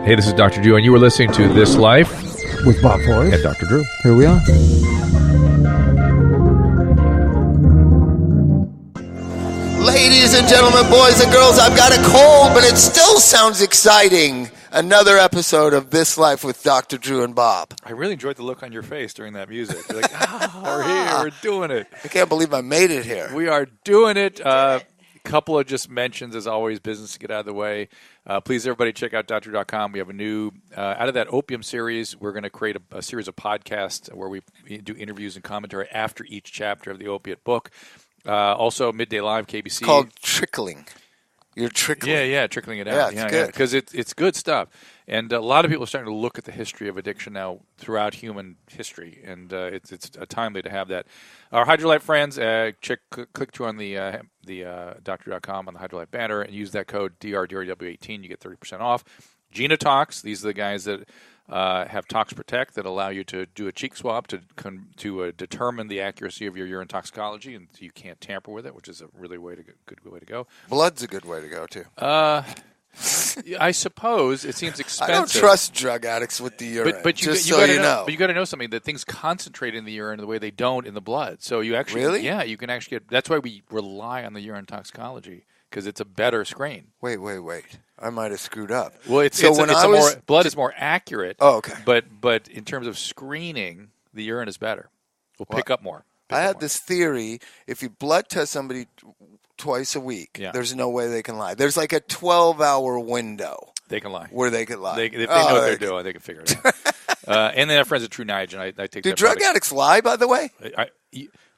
Hey, this is Dr. Drew, and you were listening to This Life with Bob Forrest and Dr. Drew. Here we are. Ladies and gentlemen, boys and girls, I've got a cold, but it still sounds exciting. Another episode of This Life with Dr. Drew and Bob. I really enjoyed the look on your face during that music. You're like, we're here, we're doing it. I can't believe I made it here. We are doing it. Couple of just mentions, as always, business to get out of the way. Please, everybody, check out doctor.com. We have a new, out of that opium series, we're going to create a series of podcasts where we do interviews and commentary after each chapter of the opiate book. Also, Midday Live, KBC. It's called Trickling. You're trickling. Yeah, trickling it out. Yeah, it's good. Because it's good stuff. And a lot of people are starting to look at the history of addiction now throughout human history, and it's timely to have that. Our Hydrolyte friends, click through on the doctor.com on the Hydrolyte banner and use that code DRW18. You get 30% off. Genotox, these are the guys that have Tox Protect that allow you to do a cheek swab to determine the accuracy of your urine toxicology, and you can't tamper with it, which is a really good way to go. Blood's a good way to go, too. I suppose it seems expensive. I don't trust drug addicts with the urine, but you know. But you got to know something, that things concentrate in the urine the way they don't in the blood. So you actually, really? Yeah, you can actually get, that's why we rely on the urine toxicology, because it's a better screen. Wait. I might have screwed up. Well, blood is more accurate. Oh, okay. But in terms of screening, the urine is better. We'll pick up more. I had this theory: if you blood test somebody twice a week, there's no way they can lie. There's like a 12-hour window. They can lie. Where they could lie. If they know what they're doing, they can figure it out. And then our friends at True Nitrogen. I take. Do drug addicts lie, by the way?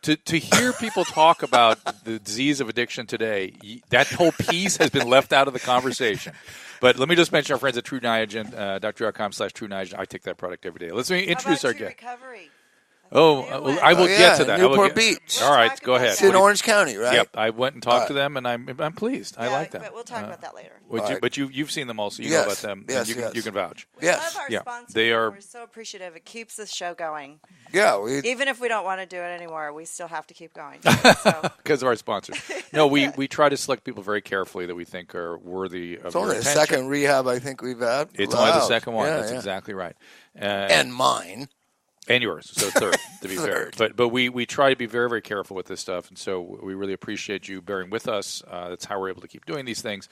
To hear people talk about the disease of addiction today, that whole piece has been left out of the conversation. But let me just mention our friends at True Nitrogen, doctor.com/True Nitrogen. I take that product every day. Let's introduce our guest. Recovery? I will get to that. Newport Beach. All right, go ahead. It's in Orange County, right? Yep, I went and talked to them, and I'm pleased. I like them. But we'll talk about that later. But you've seen them also. You know about them. Yes, you can vouch. We love our sponsors. They are. We're so appreciative. It keeps the show going. Yeah. Even if we don't want to do it anymore, we still have to keep going. Because of our sponsors. No, we try to select people very carefully that we think are worthy of It's only the attention. second rehab I think we've had. It's only the second one. That's exactly right. And mine. And yours, so third, to be fair. But we try to be very, very careful with this stuff, and so we really appreciate you bearing with us. That's how we're able to keep doing these things.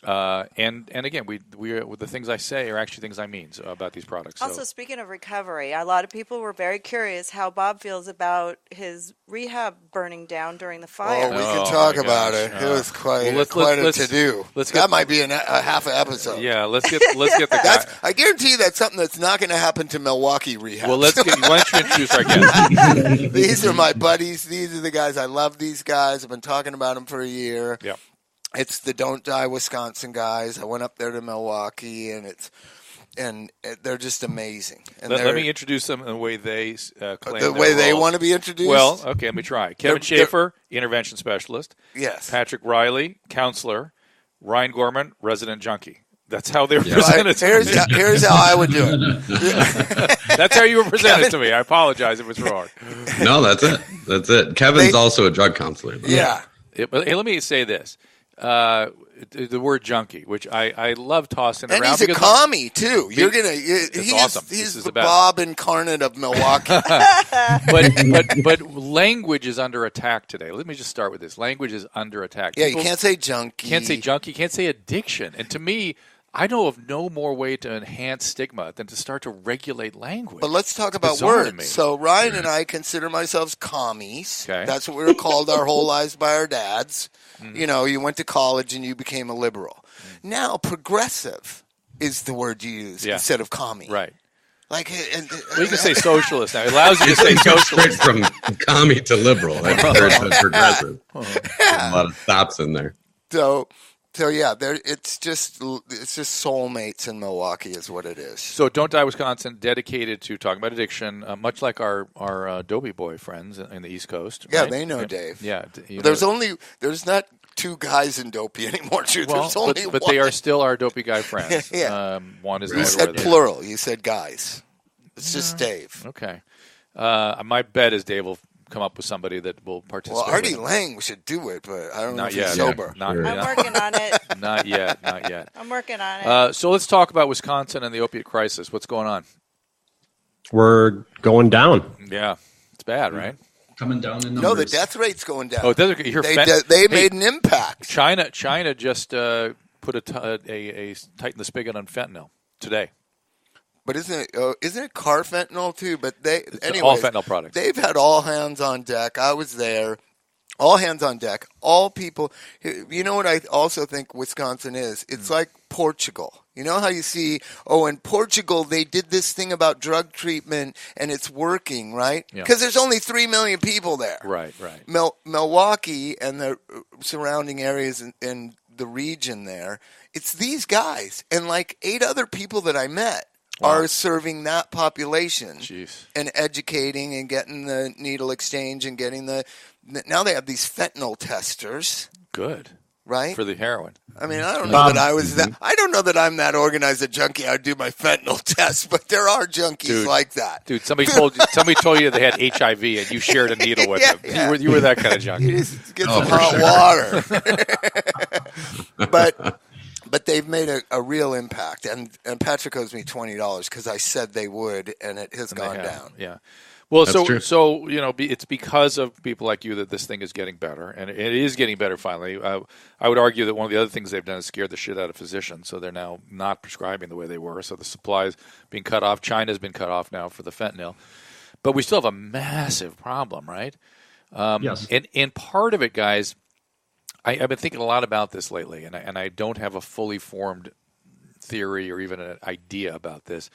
And again, we the things I say are actually things I mean about these products. Also, speaking of recovery, a lot of people were very curious how Bob feels about his rehab burning down during the fire. Oh, we can talk about it. It was quite a to-do. That might be a half an episode. Yeah, let's get the guy. I guarantee you that's something that's not going to happen to Milwaukee rehab. Well, why don't you introduce our guest? These are my buddies. These are the guys. I love these guys. I've been talking about them for a year. Yeah. It's the Don't Die Wisconsin guys. I went up there to Milwaukee, and they're just amazing. And let me introduce them in the way they claim the way they want to be introduced. Well, okay, let me try. Kevin Schaefer, intervention specialist. Yes. Patrick Reilly, counselor. Ryan Gorman, resident junkie. That's how they were presented. Here's how I would do it. That's how you were presented to me. I apologize if it was wrong. No, that's it. Kevin's also a drug counselor. Yeah. But hey, let me say this. The word junkie, which I love tossing and around. And he's a commie, too. He's awesome. He's the Bob incarnate of Milwaukee. but language is under attack today. Let me just start with this. Language is under attack. Yeah, you can't say junkie. Can't say junkie. Can't say addiction. And to me, I know of no more way to enhance stigma than to start to regulate language. But let's talk about words. So Ryan and I consider ourselves commies. Okay. That's what we were called our whole lives by our dads. Mm-hmm. You know, you went to college and you became a liberal. Mm-hmm. Now, progressive is the word you use instead of commie. Right. Like, well, you can say socialist now. It allows you to say socialist. From commie to liberal. Like progressive. A lot of stops in there. So yeah, it's just soulmates in Milwaukee is what it is. So Don't Die Wisconsin, dedicated to talking about addiction, much like our Dopey Boy friends in the East Coast. Yeah, right? they know Dave. Yeah, there's not two guys in Dopey anymore. There's only one. But they are still our Dopey guy friends. Yeah. One is you said plural. You said guys. It's just Dave. Okay. My bet is Dave will come up with somebody that will participate. Well, Artie Lang should do it, but I don't know if he's sober. I'm working on it. Not yet. I'm working on it. So let's talk about Wisconsin and the opiate crisis. What's going on? We're going down. Yeah, it's bad, right? Coming down in numbers. No, the death rate's going down. Oh, they made an impact. China just put a tighten the spigot on fentanyl today. But isn't it carfentanil too? But anyways, all fentanyl products. They've had all hands on deck. I was there. All hands on deck. All people. You know what I also think Wisconsin is? It's like Portugal. You know how you see, in Portugal they did this thing about drug treatment and it's working, right? Because there's only 3 million people there. Right. Milwaukee and the surrounding areas in the region there, it's these guys and like 8 other people that I met. Wow. Are serving that population. Jeez. And educating and getting the needle exchange and getting now they have these fentanyl testers. Good. Right? For the heroin. I mean, I don't know that I was that. I don't know that I'm that organized a junkie. I'd do my fentanyl test, but there are junkies like that. Dude, somebody told you they had HIV and you shared a needle with them. Yeah. You were that kind of junkie. You just get some hot water. But they've made a real impact, and Patrick owes me $20 because I said they would, and it has gone down. Yeah, well, That's so it's because of people like you that this thing is getting better, and it is getting better finally. I would argue that one of the other things they've done is scared the shit out of physicians, so they're now not prescribing the way they were. So the supply is being cut off. China's been cut off now for the fentanyl, but we still have a massive problem, right? Yes, and part of it, guys. I've been thinking a lot about this lately, and I don't have a fully formed theory or even an idea about this,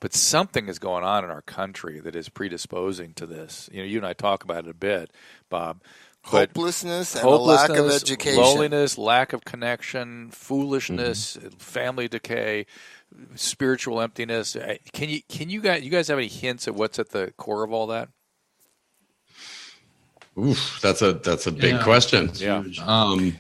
but something is going on in our country that is predisposing to this. You and I talk about it a bit, Bob. Hopelessness and a lack of education. Loneliness, lack of connection, foolishness, family decay, spiritual emptiness. Can you guys have any hints at what's at the core of all that? Oof, that's a big question. Yeah.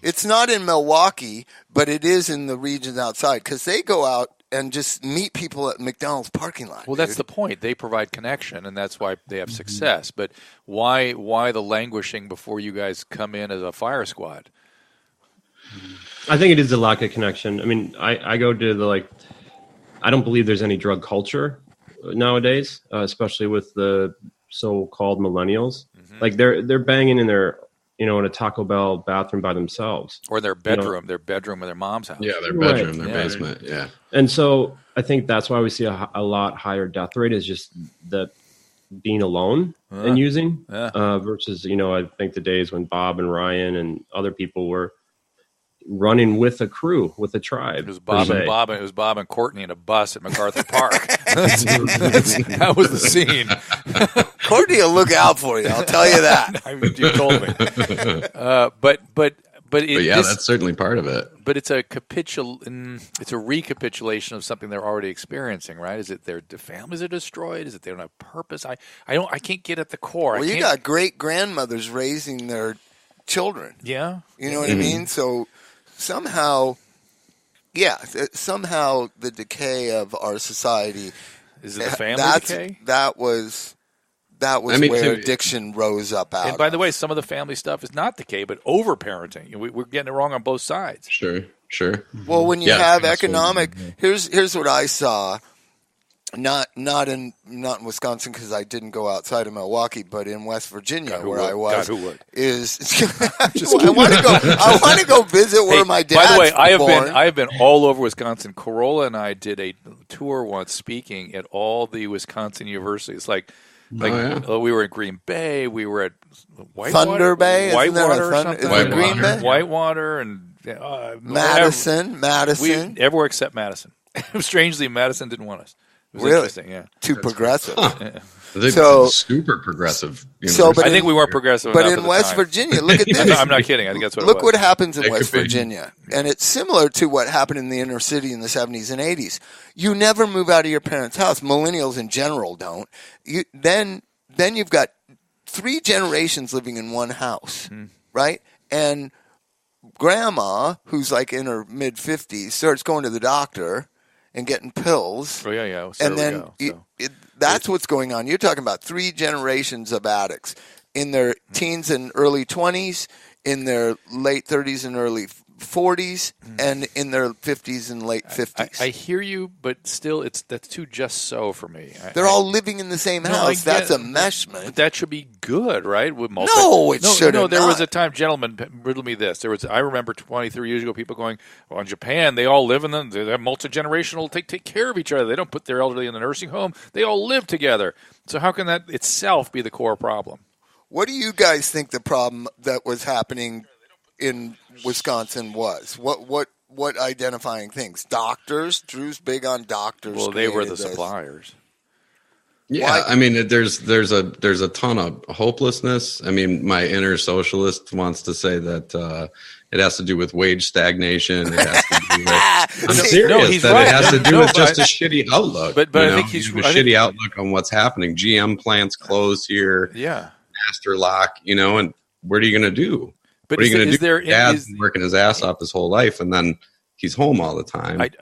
It's not in Milwaukee, but it is in the regions outside because they go out and just meet people at McDonald's parking lot. Well, that's the point. They provide connection, and that's why they have success. But why the languishing before you guys come in as a fire squad? I think it is a lack of connection. I mean, I go to I don't believe there's any drug culture nowadays, especially with the so-called millennials. Like they're banging in their, in a Taco Bell bathroom by themselves, or their bedroom, in their mom's house. Yeah, their bedroom, their basement. Yeah, and so I think that's why we see a lot higher death rate is just that being alone and using versus I think the days when Bob and Ryan and other people were running with a crew, with a tribe. It was Bob and Courtney in a bus at MacArthur Park. That was the scene. Courtney will look out for you. I'll tell you that. I mean, you told me. But that's certainly part of it. But it's a recapitulation of something they're already experiencing, right? Is it their families are destroyed? Is it they don't have purpose? I can't get at the core. Well, you got great grandmothers raising their children. Yeah, you know what I mean. So somehow the decay of our society is it the family decay? That was where addiction rose up out. And by the way, some of the family stuff is not decay, but overparenting. We're getting it wrong on both sides. Sure. Well, when you have economic, here's what I saw. Not in Wisconsin because I didn't go outside of Milwaukee, but in West Virginia I was. God, who would? I want to go visit where my dad's By the way, born. I have been all over Wisconsin. Corolla and I did a tour once, speaking at all the Wisconsin universities. We were in Green Bay, we were at Thunder Bay, Whitewater, or something. Green Bay, Whitewater, and Madison. Everywhere except Madison. Strangely, Madison didn't want us. It was interesting, yeah. Too progressive. Yeah. Super progressive. I think we weren't progressive but enough in West Virginia, look at this. I'm not kidding. I think that's what Look it was. what happens in West Virginia. And it's similar to what happened in the inner city in the 70s and 80s. You never move out of your parents' house. Millennials in general don't. Then you've got 3 generations living in one house, right? And grandma, who's like in her mid-50s, starts going to the doctor and getting pills. Oh, yeah. And then that's what's going on. You're talking about 3 generations of addicts. in their teens and early 20s, in their late 30s and early 40s, and in their 50s and late 50s. I hear you, but still, that's too just so for me. They're all living in the same house. That's a meshment. But that should be good, right? With it shouldn't. No, there was a time, gentlemen, riddle me this. I remember 23 years ago, people going, well, in Japan, they all live in them. They're multi-generational, take care of each other. They don't put their elderly in the nursing home. They all live together. So how can that itself be the core problem? What do you guys think the problem that was happening in Wisconsin was? What identifying things? Doctors? Drew's big on doctors. Well, they were the suppliers. Yeah, Why? I mean, there's a ton of hopelessness. I mean, my inner socialist wants to say that it has to do with wage stagnation. It has to do with, I'm serious. No, he's that right. it has to do with just a shitty outlook. But you I know? think he's You have a shitty outlook on what's happening. GM plants close here. Yeah. Master lock, and what are you going to do? But what are you going to do? Dad's is working his ass off his whole life, and then he's home all the time. I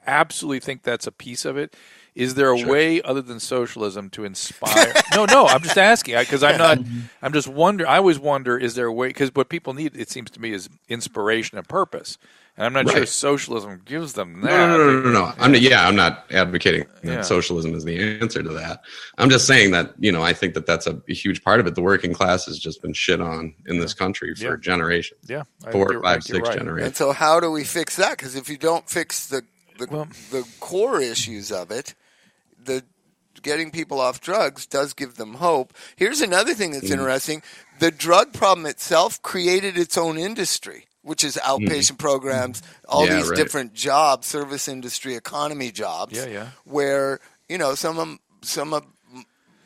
absolutely think that's a piece of it. Is there a way other than socialism to inspire? No, I'm just asking because I'm just wondering. I always wonder: is there a way? Because what people need, it seems to me, is inspiration and purpose. And I'm not sure socialism gives them that. No. I'm not advocating that socialism is the answer to that. I'm just saying that, I think that that's a huge part of it. The working class has just been shit on in this country for generations. Yeah. 4, 5, 6 generations. And so how do we fix that? Because if you don't fix the core issues of it, the getting people off drugs does give them hope. Here's another thing that's interesting. The drug problem itself created its own industry, which is outpatient programs, all these different jobs, service industry, economy jobs, where, some of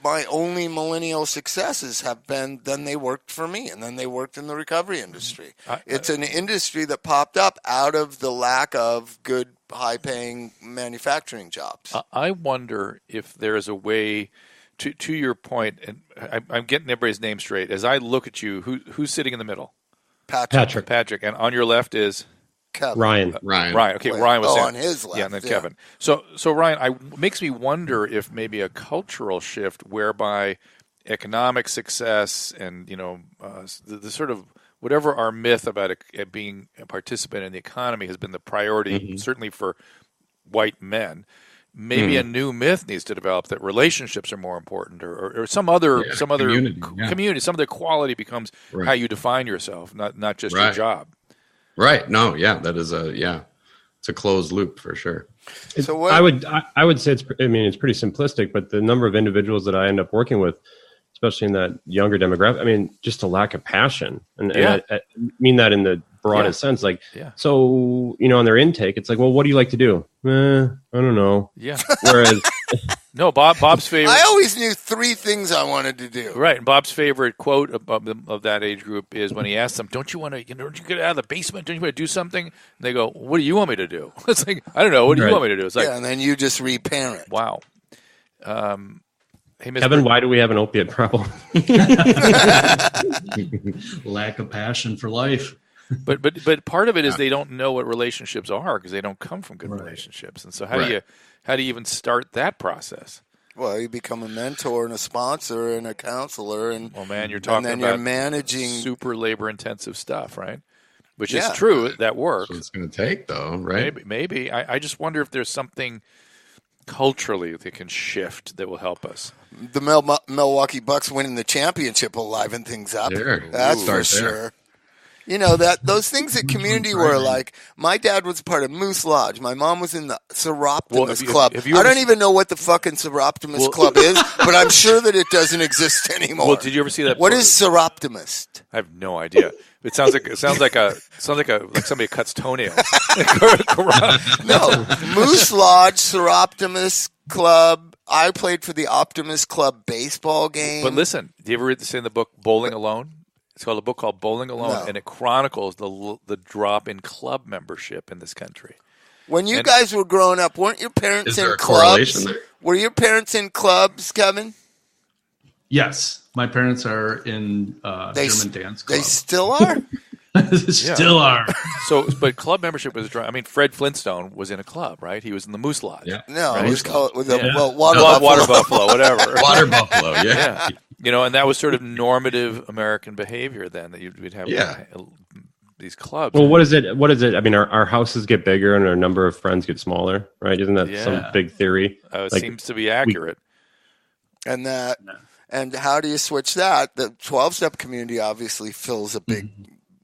my only millennial successes have been, then they worked for me, and then they worked in the recovery industry. It's an industry that popped up out of the lack of good, high-paying manufacturing jobs. I wonder if there is a way, to your point, and I'm getting everybody's name straight. As I look at you, who's sitting in the middle? Patrick. And on your left is? Kevin. Ryan. Okay, Ryan was on his left. Yeah, and then Kevin. So Ryan, makes me wonder if maybe a cultural shift whereby economic success and, the sort of whatever our myth about being a participant in the economy has been the priority, certainly for white men. Maybe a new myth needs to develop that relationships are more important, or some other community, some other quality becomes how you define yourself, not just your job. Right. No. Yeah. That is it's a closed loop for sure. I would say it's pretty simplistic, but the number of individuals that I end up working with, especially in that younger demographic, just a lack of passion, and I mean that in the broadest sense. So on their intake, it's like, well, what do you like to do? I don't know. Yeah. Whereas, no, Bob's favorite. I always knew 3 things I wanted to do. Right, and Bob's favorite quote of that age group is when he asks them, "Don't you want to? Don't you get out of the basement? Don't you want to do something?" And they go, "What do you want me to do?" It's like, I don't know. What do you want me to do? It's like, and then you just reparent. Wow. Hey, Kevin, why do we have an opiate problem? Lack of passion for life. But part of it is they don't know what relationships are because they don't come from good relationships, and so how do you even start that process? Well, you become a mentor and a sponsor and a counselor, and you're talking and then about you're managing super labor intensive stuff, right? Which is true, that works. That's what it's going to take, though, right? Maybe. I just wonder if there's something culturally that can shift that will help us. The Milwaukee Bucks winning the championship will liven things up. That's for sure. Those things at community were like, my dad was part of Moose Lodge. My mom was in the Seroptimus Club. I don't even know what the fucking Seroptimus Club is, but I'm sure that it doesn't exist anymore. Well, did you ever see that? What is Seroptimus? I have no idea. It sounds like somebody cuts toenails. No, Moose Lodge, Seroptimus Club. I played for the Optimus Club baseball game. But listen, do you ever read this in the book Bowling Alone? It's called a book called Bowling Alone, and it chronicles the drop in club membership in this country. When you guys were growing up, weren't your parents in clubs? Were your parents in clubs, Kevin? Yes, my parents are in German dance club. They still are? Still are. But club membership was Fred Flintstone was in a club, right? He was in the Moose Lodge. Yeah. No, it was called Water Buffalo, whatever. Water Buffalo, And that was sort of normative American behavior then, that we'd have these clubs. Well, what is it? I mean, our houses get bigger and our number of friends get smaller, right? Isn't that some big theory? It seems to be accurate. And how do you switch that? The 12-step community obviously fills a big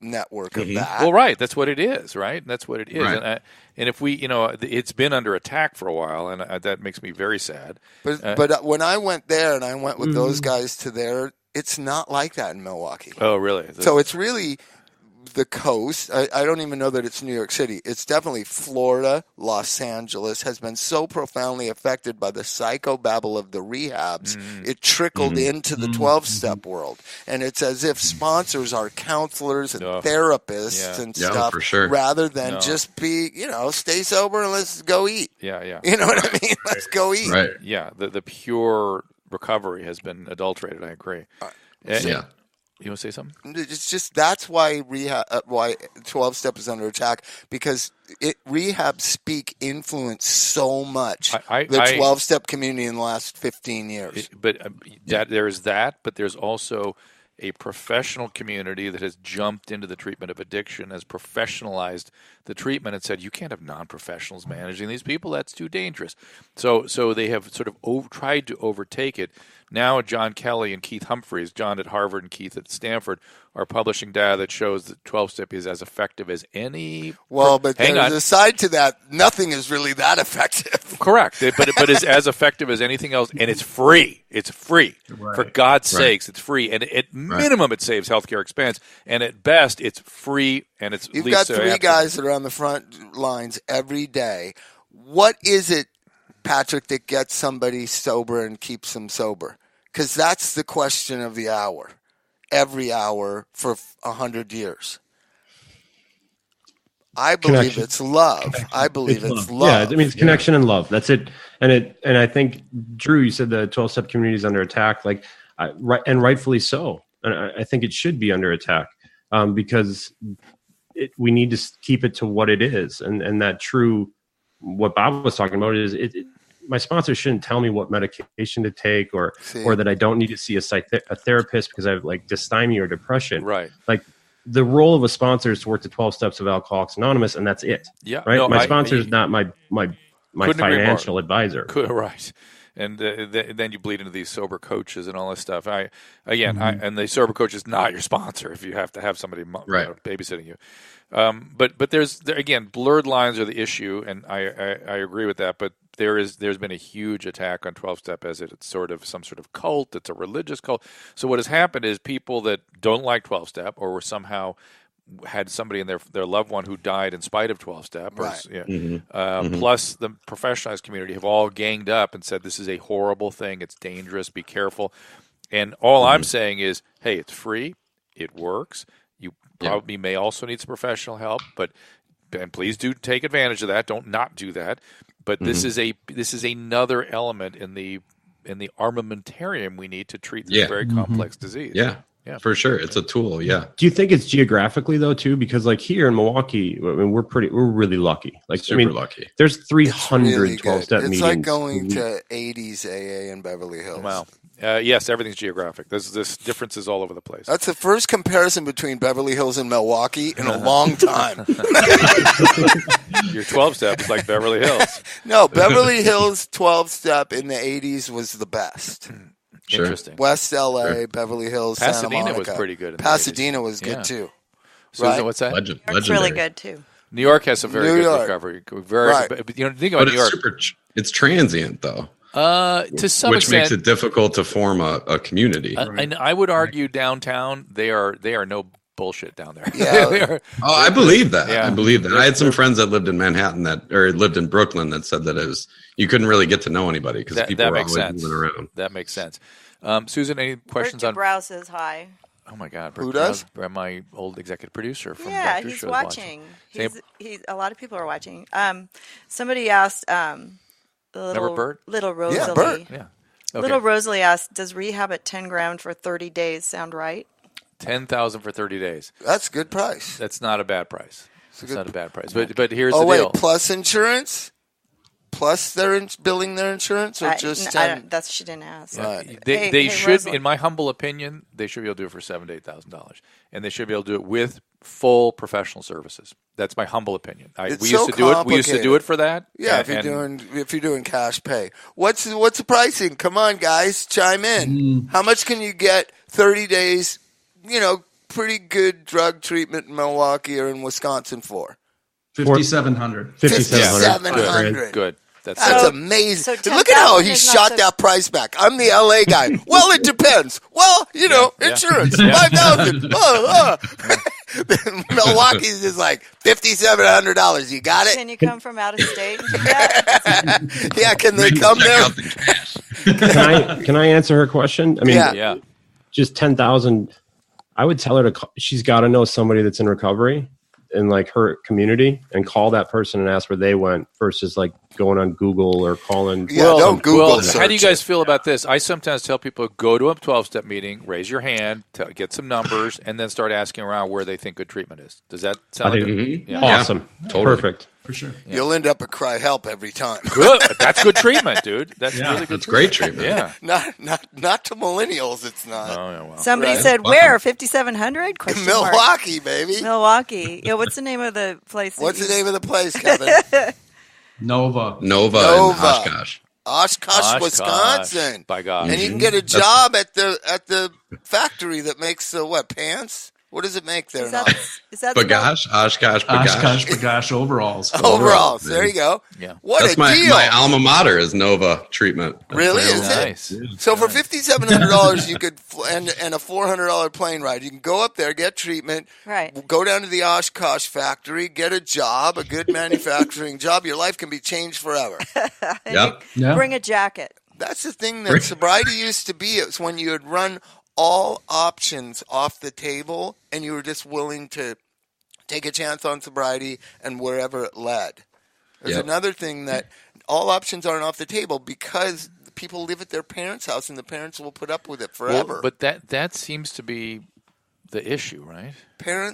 network of that. Well, right. That's what it is, right? That's what it is. Right. And if we, it's been under attack for a while, and that makes me very sad. But when I went there and I went with those guys to there, it's not like that in Milwaukee. Oh, really? So it's really the coast. I don't even know that it's New York City. It's definitely Florida. Los Angeles has been so profoundly affected by the psychobabble of the rehabs. It trickled into the 12-step world. And it's as if sponsors are counselors and therapists and stuff, for sure. rather than just be, stay sober and let's go eat. Yeah. You know what I mean? Let's go eat. Right. Yeah. The pure recovery has been adulterated. I agree. Yeah. You want to say something? It's just that's why rehab, why 12-step is under attack, because rehab speak influence so much the 12-step community in the last 15 years. But there's that, but there's also a professional community that has jumped into the treatment of addiction, has professionalized the treatment and said, you can't have non-professionals managing these people. That's too dangerous. So they have sort of tried to overtake it. Now John Kelly and Keith Humphreys, John at Harvard and Keith at Stanford, are publishing data that shows that 12-step is as effective as any. Well, but there's a side to that. Nothing is really that effective. Correct. But it's as effective as anything else, and it's free. It's free. Right. For God's sakes, it's free. And at minimum, it saves healthcare expense. And at best, it's free, and it's You've got three guys that are on the front lines every day. What is it, Patrick, that gets somebody sober and keeps them sober? Because that's the question of the hour. Every hour for 100 years. I believe it's love. I believe it's love. Yeah, I mean, it's connection and love. That's it. And I think, Drew, you said the 12-step community is under attack, and rightfully so. And I think it should be under attack because we need to keep it to what it is. And that true, what Bob was talking about is my sponsor shouldn't tell me what medication to take or that I don't need to see a therapist because I have dysthymia or depression. Right. The role of a sponsor is to work the 12 steps of Alcoholics Anonymous, and that's it. Yeah. Right. My sponsor is not my financial advisor. Right. And then you bleed into these sober coaches and all this stuff. And the sober coach is not your sponsor if you have to have somebody babysitting you. But there's again, blurred lines are the issue, and I agree with that. But there's been a huge attack on 12-step as it's sort of some sort of cult. It's a religious cult. So what has happened is people that don't like 12-step or were somehow had somebody in their loved one who died in spite of 12-step, plus the professionalized community have all ganged up and said this is a horrible thing. It's dangerous. Be careful. And all I'm saying is, hey, it's free. It works. You probably may also need some professional help, and please do take advantage of that. Don't not do that. But this is another element in the armamentarium we need to treat this very complex disease. Yeah, for sure. It's a tool. Yeah. Do you think it's geographically though too? Because here in Milwaukee, I mean, we're really lucky. Super lucky. There's 300 12-step meetings. It's like going to 80s AA in Beverly Hills. Wow. Yes, everything's geographic. There's differences all over the place. That's the first comparison between Beverly Hills and Milwaukee in a long time. Your 12-step is like Beverly Hills. No, Beverly Hills 12-step in the 80s was the best. Sure. Interesting. West LA, Beverly Hills, Pasadena Santa Monica. was pretty good. Pasadena was good too. Susan, what's that? It's really good too. New York has a very good recovery. Think about New York. It's transient though. To some extent, which makes it difficult to form a community. And I would argue downtown they are no bullshit down there. Yeah. I believe that. Yeah. I believe that. I had some friends that lived in Manhattan or lived in Brooklyn that said that you couldn't really get to know anybody because people were always moving around. That makes sense. Susan, any questions on Browse is high? Oh my God! Who does? My old executive producer from Dr. Show's he's watching. He's a lot of people are watching. Somebody asked. Remember Bert? Little Rosalie. Yeah, Bert. Yeah. Okay. Little Rosalie asked, "Does rehab at 10 grand for 30 days sound right?" 10,000 for 30 days. That's a good price. That's not a bad price. It's not a bad price. But here's the deal. Plus insurance? plus they're billing their insurance, or just 10? That's she didn't ask. Right. They should, Rosalind. in my humble opinion, they should be able to do it for $7,000 to $8,000, and they should be able to do it with full professional services. That's my humble opinion. We used to do it for that. Yeah, if you're doing cash pay, what's the pricing? Come on, guys, chime in. How much can you get 30 days? Pretty good drug treatment in Milwaukee or in Wisconsin for $5,700. $5,700. Good. That's amazing. So Look at how he 10,000 is shot not that price back. I'm the LA guy. Well, it depends. Well, insurance, $5,000. Milwaukee's is like $5,700. You got it? Can you come from out of state and do that? Yeah, can they come there? Can I answer her question? I mean, Yeah. just 10,000. I would tell her she's got to know somebody that's in recovery in like her community and call that person and ask where they went versus like going on Google or calling. Yeah, don't Google. How do you guys feel about this? I sometimes tell people, go to a 12-step meeting, raise your hand, get some numbers, and then start asking around where they think good treatment is. Does that sound like awesome? Yeah, totally. Perfect. For sure. Yeah. You'll end up at cry help every time. Good. That's good treatment, dude. That's really good. That's great treatment. Yeah. Not to millennials. It's not. Oh, yeah, well. Somebody said, where? 5,700? Milwaukee, baby. Milwaukee. Yeah, what's the name of the place? What's the name of the place, Kevin? Nova in Oshkosh. Oshkosh, Wisconsin. By God. And you can get a job at the factory that makes the pants? What does it make there now? Is that Oshkosh, Bagash overalls. Overalls. There you go. Yeah. What That's a deal. my alma mater is Nova treatment. Really? Is Nice. it? So for $5,700, you could and a $400 plane ride, you can go up there, get treatment, Right. go down to the Oshkosh factory, get a job, a good manufacturing job. Your life can be changed forever. Yep. Yeah. Bring a jacket. That's the thing that sobriety used to be. It was when you had run all options off the table and you were just willing to take a chance on sobriety and wherever it led. There's another thing that all options aren't off the table because people live at their parents' house and the parents will put up with it forever. Well, but that seems to be the issue, right?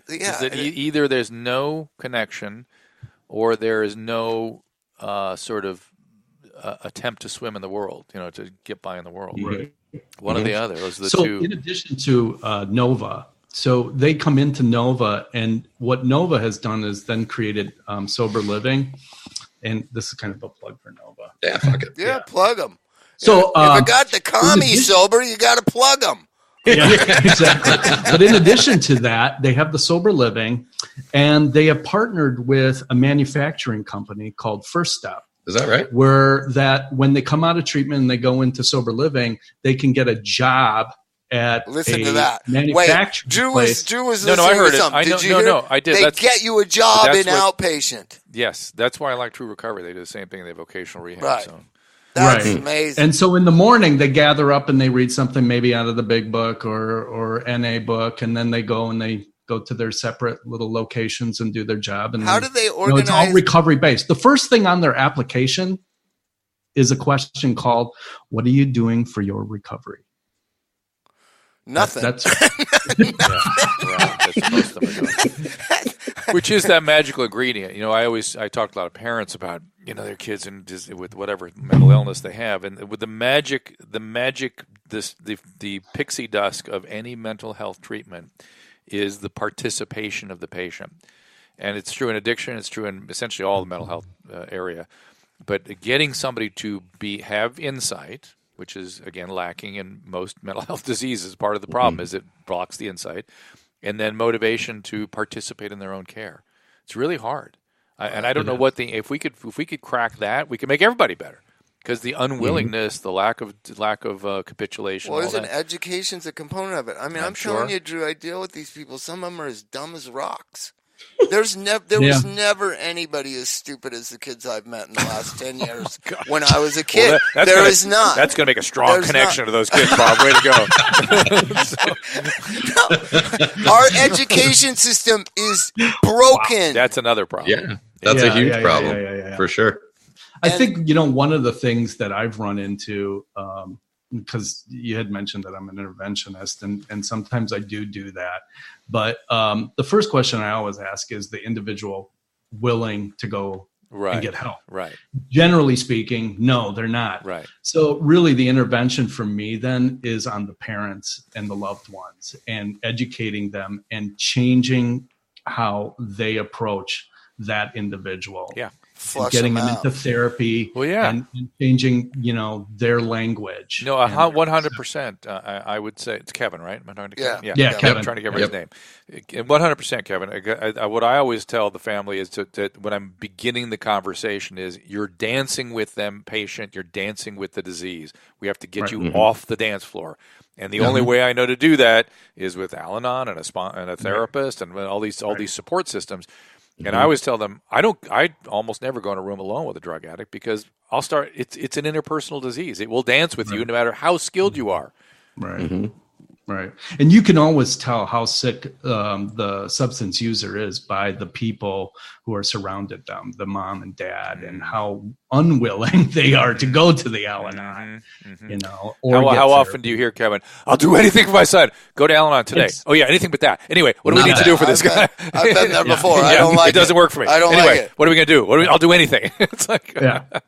Is that either there's no connection or there is no sort of attempt to swim in the world, to get by in the world. Right. One or the other. Those are the so two. In addition to Nova, so they come into Nova, and what Nova has done is then created sober living, and this is kind of a plug for Nova. Yeah, fuck it. Yeah, plug them. So if I got the commie sober, you got to plug them. Yeah, exactly. But in addition to that, they have the sober living, and they have partnered with a manufacturing company called First Step. Is that right? Where that when they come out of treatment and they go into sober living, they can get a job at Listen to that. manufacturing place. Drew was No, listening I heard to it. something. I know, Did you hear? I did. They get you a job in outpatient. Yes, that's why I like True Recovery. They do the same thing. They have vocational rehab. Right. So. That's Right. amazing. And so in the morning, they gather up and they read something maybe out of the big book or NA book, and then they go to their separate little locations and do their job. And how do they organize? It's all recovery based. The first thing on their application is a question called, "What are you doing for your recovery?" Nothing. That's That's most of them are doing. Which is that magical ingredient. I talk to a lot of parents about their kids and with whatever mental illness they have, and with the pixie dust of any mental health treatment is the participation of the patient, and it's true in addiction. It's true in essentially all the mental health area. But getting somebody to have insight, which is, again, lacking in most mental health diseases, part of the problem is it blocks the insight, and then motivation to participate in their own care. It's really hard. And I don't know if we could crack that, we could make everybody better. Because the unwillingness, the lack of capitulation. Well, isn't education's a component of it? I mean, I'm telling you, Drew, I deal with these people. Some of them are as dumb as rocks. There was never anybody as stupid as the kids I've met in the last 10 years when I was a kid. Well, there is not. That's going to make a strong connection to those kids, Bob. Way to go. Our education system is broken. Wow, that's another problem. Yeah, that's a huge problem for sure. I think, one of the things that I've run into, because you had mentioned that I'm an interventionist, and sometimes I do that. But the first question I always ask is the individual willing to go and get help. Right. Generally speaking, no, they're not. Right. So really the intervention for me then is on the parents and the loved ones and educating them and changing how they approach that individual. Yeah. Flush Getting them out. into therapy and changing, their language. No, 100%. I would say it's Kevin, right? Am I talking to Kevin? Yeah, Kevin. I'm trying to get his name. 100%, Kevin. What I always tell the family is that when I'm beginning the conversation is you're dancing with them, patient. You're dancing with the disease. We have to get you off the dance floor. And the only way I know to do that is with Al-Anon and a therapist and all these support systems. And I always tell them, I almost never go in a room alone with a drug addict because it's an interpersonal disease. It will dance with you no matter how skilled you are. Right. Right. And you can always tell how sick the substance user is by the people who are surrounded them, the mom and dad, and how unwilling they are to go to the Al-Anon, Or how often do you hear, Kevin, I'll do anything for my son. Go to Al-Anon today. Anything but that. Anyway, what do we need to do for this guy? I've been there before. I don't like it. It doesn't work for me. I don't anyway, like it. What are we going to do? I'll do anything. It's like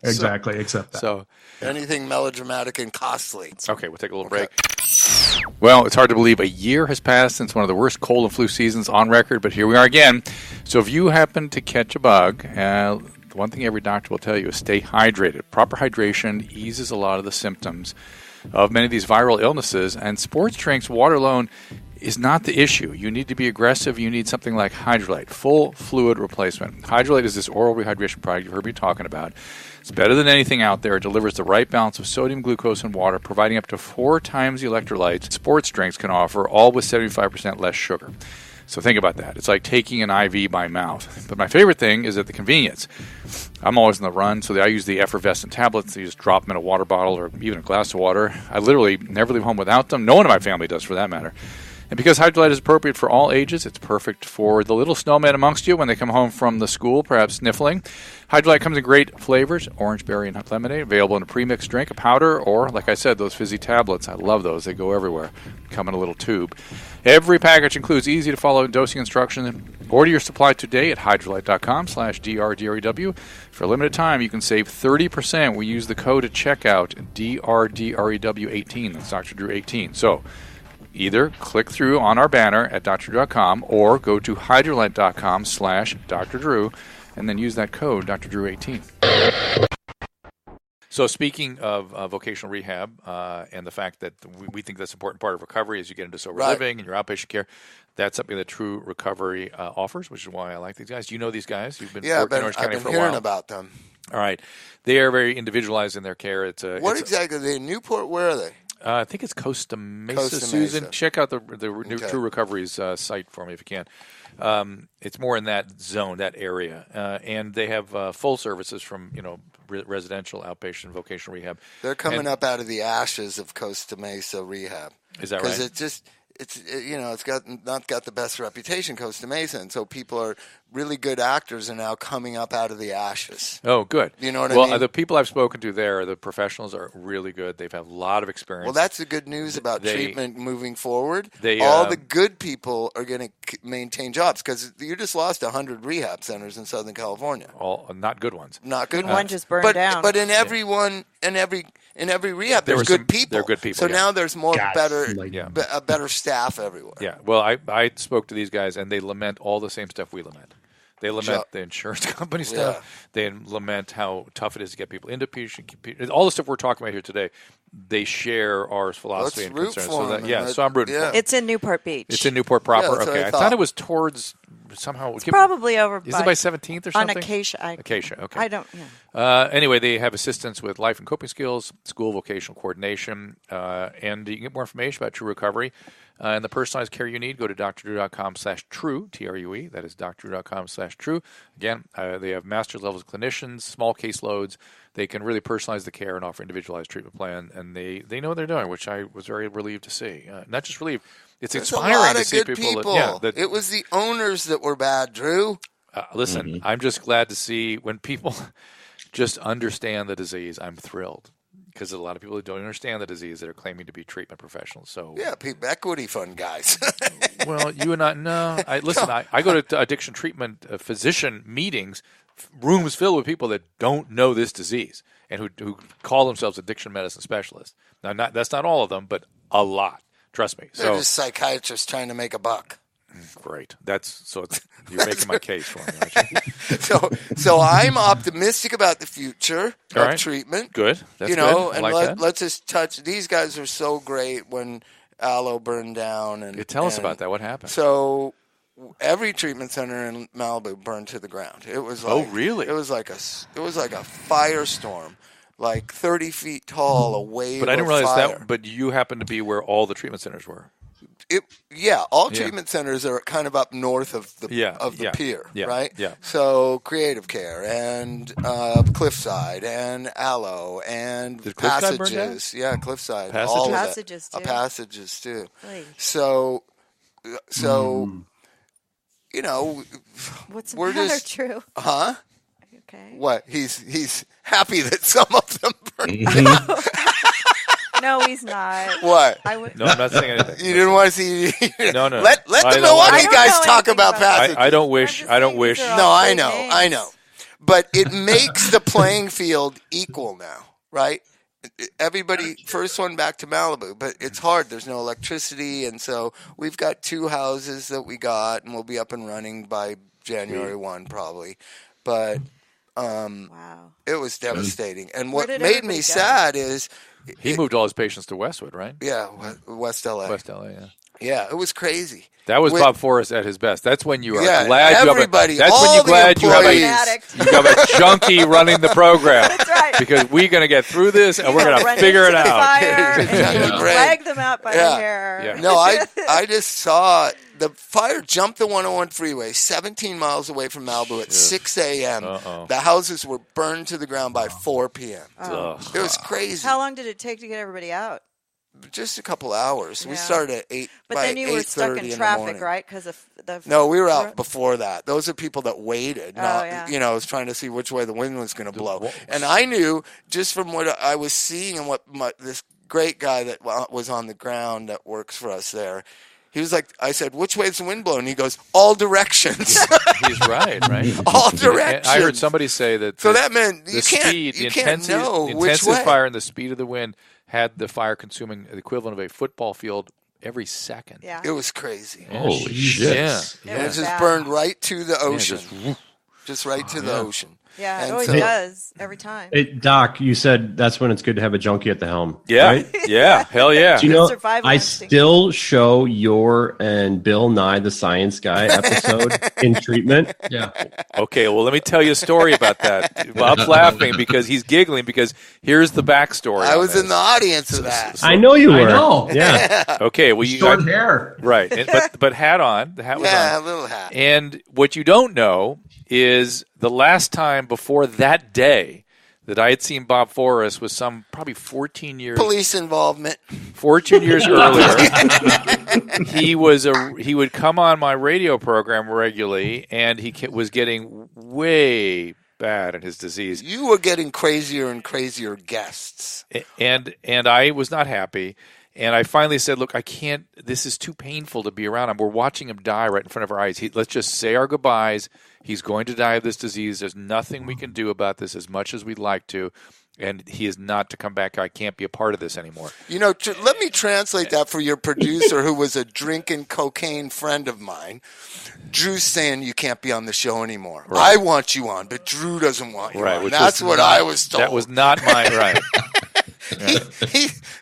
exactly. Except that. So anything melodramatic and costly. Okay, we'll take a little break. Well, it's hard to believe a year has passed since one of the worst cold and flu seasons on record, but here we are again. So if you happen to catch a bug, the one thing every doctor will tell you is stay hydrated. Proper hydration eases a lot of the symptoms of many of these viral illnesses, and sports drinks, water alone, is not the issue. You need to be aggressive. You need something like Hydrolite, full fluid replacement. Hydrolite is this oral rehydration product you've heard me talking about. It's better than anything out there. It delivers the right balance of sodium, glucose, and water, providing up to 4 times the electrolytes sports drinks can offer, all with 75% less sugar. So think about that. It's like taking an IV by mouth. But my favorite thing is at the convenience. I'm always on the run, so I use the effervescent tablets. You just drop them in a water bottle or even a glass of water. I literally never leave home without them. No one in my family does, for that matter. And because Hydrolite is appropriate for all ages, it's perfect for the little snowman amongst you when they come home from the school, perhaps sniffling. Hydrolite comes in great flavors, orange, berry, and lemonade, available in a pre-mixed drink, a powder, or, like I said, those fizzy tablets. I love those. They go everywhere. Come in a little tube. Every package includes easy-to-follow dosing instructions. Order your supply today at hydrolite.com/DRDREW. For a limited time, you can save 30%. We use the code at checkout, DRDREW18. That's Dr. Drew 18. So either click through on our banner at drdrew.com or go to hydrolite.com/Dr. Drew and then use that code, Dr. Drew 18. So speaking of vocational rehab and the fact that we think that's an important part of recovery as you get into sober living and your outpatient care, that's something that True Recovery offers, which is why I like these guys. You know these guys. You've been working in Orange County for a while. I've been hearing about them. All right. They are very individualized in their care. What exactly are they? In Newport? Where are they? I think it's Costa Mesa. Susan, check out the new True Recovery's site for me if you can. It's more in that zone, that area, and they have full services from residential, outpatient, vocational rehab. They're coming up out of the ashes of Costa Mesa Rehab. Is that right? Because it's not got the best reputation, Costa Mesa, and so people are really good actors are now coming up out of the ashes. Oh, good. You know what I mean? Well, the people I've spoken to there, the professionals are really good. They've had a lot of experience. Well, that's the good news about treatment moving forward. All the good people are going to maintain jobs because you just lost 100 rehab centers in Southern California. All not good ones. Not good ones. One just burned down. But in every one, in every rehab, there's good people. There are good people. So now there's more better staff everywhere. Yeah. Well, I spoke to these guys, and they lament all the same stuff we lament. They lament the insurance company stuff. Yeah. They lament how tough it is to get people into patient. All the stuff we're talking about here today, they share our philosophy and concerns. So I'm rooting for them. It's in Newport Beach. It's in Newport proper. Yeah, okay. I thought it was towards somehow. It's probably over. Is it by 17th or something? On Acacia. Acacia. Okay. I don't. Yeah. Anyway, they have assistance with life and coping skills, school vocational coordination, and you can get more information about True Recovery. And the personalized care you need, go to drdrew.com/true, TRUE. That is drdrew.com/true. Again, they have master's levels clinicians, small caseloads. They can really personalize the care and offer individualized treatment plan. And they know what they're doing, which I was very relieved to see. Not just relieved, it's inspiring to see people. It was the owners that were bad, Drew. Listen, I'm just glad to see when people just understand the disease. I'm thrilled. because a lot of people who don't understand the disease that are claiming to be treatment professionals. So Yeah, equity fund guys. well, you and I, no. I go to addiction treatment physician meetings, rooms filled with people that don't know this disease and who call themselves addiction medicine specialists. Now, that's not all of them, but a lot. Trust me. They're just psychiatrists trying to make a buck. Great. You're making my case for me, aren't you? So I'm optimistic about the future All of right. treatment. Good. That's good. And I like that. let's just touch. These guys are so great when Aloe burned down. And Tell us about that. What happened? So every treatment center in Malibu burned to the ground. It was like, Oh, really? It was like a firestorm, like 30 feet tall, a wave. But I didn't of realize fire. that. But you happened to be where all the treatment centers were. All treatment centers are kind of up north of the pier, right? Yeah. So Creative Care and Cliffside and Aloe and Did Cliffside burn down? Passages. Yeah, Cliffside. Passages? All of that. Passages, too. Passages too. Oy. So you know, What's the we're matter, just Drew? huh? Okay. What? He's happy that some of them burned. No, he's not. What? No, I'm not saying anything. You didn't want to see? No. Let the I don't- Milwaukee I don't guys know talk anything about about Passages. I don't wish. I'm I don't just wish. saying these are No, all I big know, names. I know. But it makes the playing field equal now, right? Everybody, first one back to Malibu, but it's hard. There's no electricity, and so we've got 2 houses that we got, and we'll be up and running by January 1 probably. But Wow. it was devastating. And Where what did made everybody me go? sad is, He moved all his patients to Westwood, right? West LA. West LA. Yeah. Yeah, it was crazy. That was With- Bob Forrest at his best. That's when you are Yeah, glad you everybody, have a. That's when all you're the glad you have employees. a. Addict. You have a junkie running the program. That's right. Because we're going to get through this and we're You going run to figure it into the out. Fire and Yeah. you drag them out by the hair. Yeah. No, I just saw the fire jump the 101 freeway 17 miles away from Malibu at 6 a.m. Uh-oh. The houses were burned to the ground by 4 p.m. Ugh. It was crazy. How long did it take to get everybody out? Just a couple hours. We Yeah. started at 8. But by then you were stuck 8:30 in the traffic, morning. right? Because of the. No, we were out before that. Those are people that waited. Oh, Not, yeah. You know, I was trying to see which way the wind was going to blow. And I knew just from what I was seeing and what this great guy that was on the ground that works for us there, he was like, I said, which way is the wind blowing? He goes, all directions. He's right. All And directions. I heard somebody say that. So that meant the you can't, speed, you the can't intensity, know the which intensity way. of fire and the speed of the wind had the fire consuming the equivalent of a football field every second. Yeah. It was crazy. Holy shit. Yeah. And it just bad. burned right to the Yeah, ocean. just- Just right to the ocean. Yeah, it And always so- does every time. Doc, you said that's when it's good to have a junkie at the helm. Yeah. Right? Yeah. Hell yeah. Do you know, Survival I instinct. still show your and Bill Nye the Science Guy episode in treatment. Yeah. Okay, well, let me tell you a story about that. Bob's laughing because he's giggling because here's the backstory. I on was this. in the audience of that. I know you I were. know. Yeah. Okay, well, you Short hair. right, but hat on. The hat was Yeah, on. a little hat. And what you don't know is the last time before that day that I had seen Bob Forrest was probably 14 years. Police involvement. 14 years earlier, he would come on my radio program regularly, and he was getting way bad in his disease, You were getting crazier and crazier guests. and I was not happy. And I finally said, "Look, I can't. This is too painful to be around him. We're watching him die right in front of our eyes. Let's just say our goodbyes. He's going to die of this disease. There's nothing we can do about this as much as we'd like to, and he is not to come back. I can't be a part of this anymore." You know, let me translate that for your producer, who was a drinking cocaine friend of mine. Drew's saying you can't be on the show anymore. Right. I want you on, but Drew doesn't want you Right, on. which That's was what I was told. That was not my right.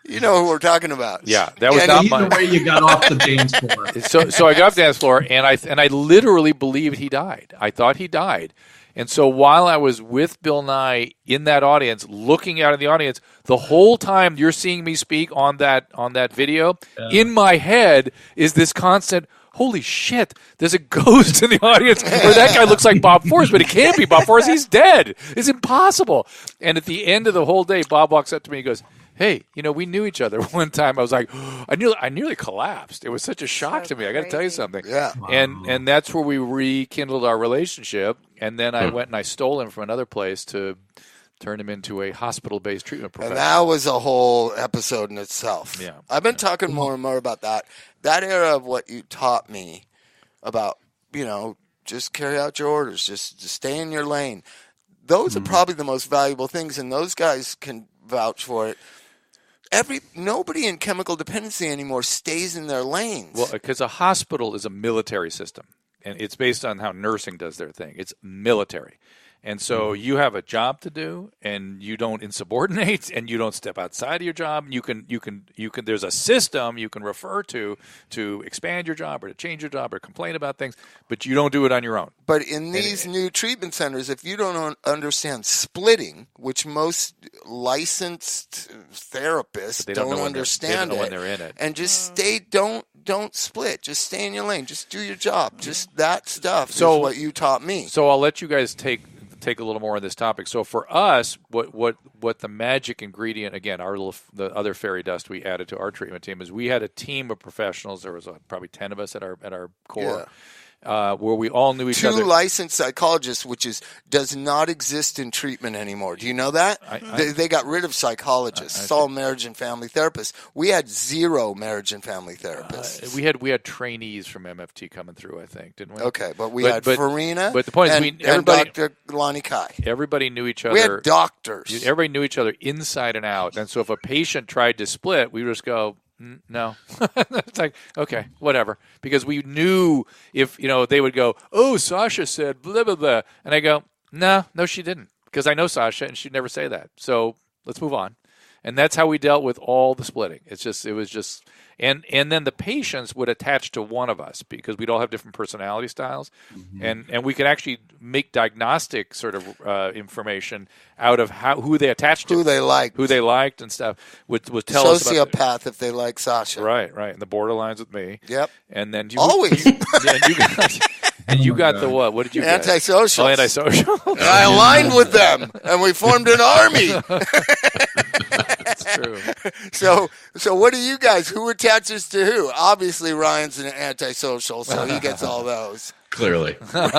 You know who we're talking about. Yeah, that was not Either my. way, you got off the dance floor. So I got off the dance floor, and I literally believed he died. I thought he died. And so while I was with Bill Nye in that audience, looking out in the audience, the whole time you're seeing me speak on that video, in my head is this constant, holy shit, there's a ghost in the audience where that guy looks like Bob Forrest, but it can't be Bob Forrest. He's dead. It's impossible. And at the end of the whole day, Bob walks up to me and goes, "Hey, we knew each other one time." I was like, I nearly collapsed. It was such a shock So to me. I got to tell you crazy. something. Yeah. And that's where we rekindled our relationship. And then I went and I stole him from another place to Turned him into a hospital-based treatment professional. And that was a whole episode in itself. Yeah. I've been talking more and more about that. That era of what you taught me about, just carry out your orders, just stay in your lane. Those are probably the most valuable things, and those guys can vouch for it. Nobody in chemical dependency anymore stays in their lanes. Well, because a hospital is a military system, and it's based on how nursing does their thing. It's military. And so you have a job to do, and you don't insubordinate, and you don't step outside of your job. You can. There's a system you can refer to expand your job or to change your job or complain about things, but you don't do it on your own. But in these new treatment centers, if you don't understand splitting, which most licensed therapists don't understand when they're in it, and just don't split. Just stay in your lane. Just do your job. Just that stuff is what you taught me. So I'll let you guys take a little more on this topic. So for us, what the magic ingredient, again, the other fairy dust we added to our treatment team is we had a team of professionals. There was probably 10 of us at our core. Where we all knew each other. 2 licensed psychologists, which does not exist in treatment anymore. Do you know that? They got rid of psychologists. It's all marriage and family therapists. We had 0 marriage and family therapists. We had trainees from MFT coming through, I think, didn't we? Okay, but we had Farina but the point is and Dr. Lonnie Kai. Everybody knew each other. We had doctors. Everybody knew each other inside and out. And so if a patient tried to split, we would just go, no. It's like, okay, whatever. Because we knew if, they would go, oh, Sasha said blah, blah, blah. And I go, no, she didn't. Because I know Sasha and she'd never say that. So let's move on. And that's how we dealt with all the splitting. And then the patients would attach to one of us because we'd all have different personality styles. Mm-hmm. And we could actually make diagnostic sort of information out of who they attached to. Who they liked and stuff. Would tell us about sociopath if they like Sasha. Right. And the borderlines with me. Yep. And then always. You got the what? What did you get? Antisocial. Oh, antisocial. I aligned with them, and we formed an army. That's true. So what do you guys? Who attaches to who? Obviously, Ryan's an antisocial, so he gets all those. Clearly. But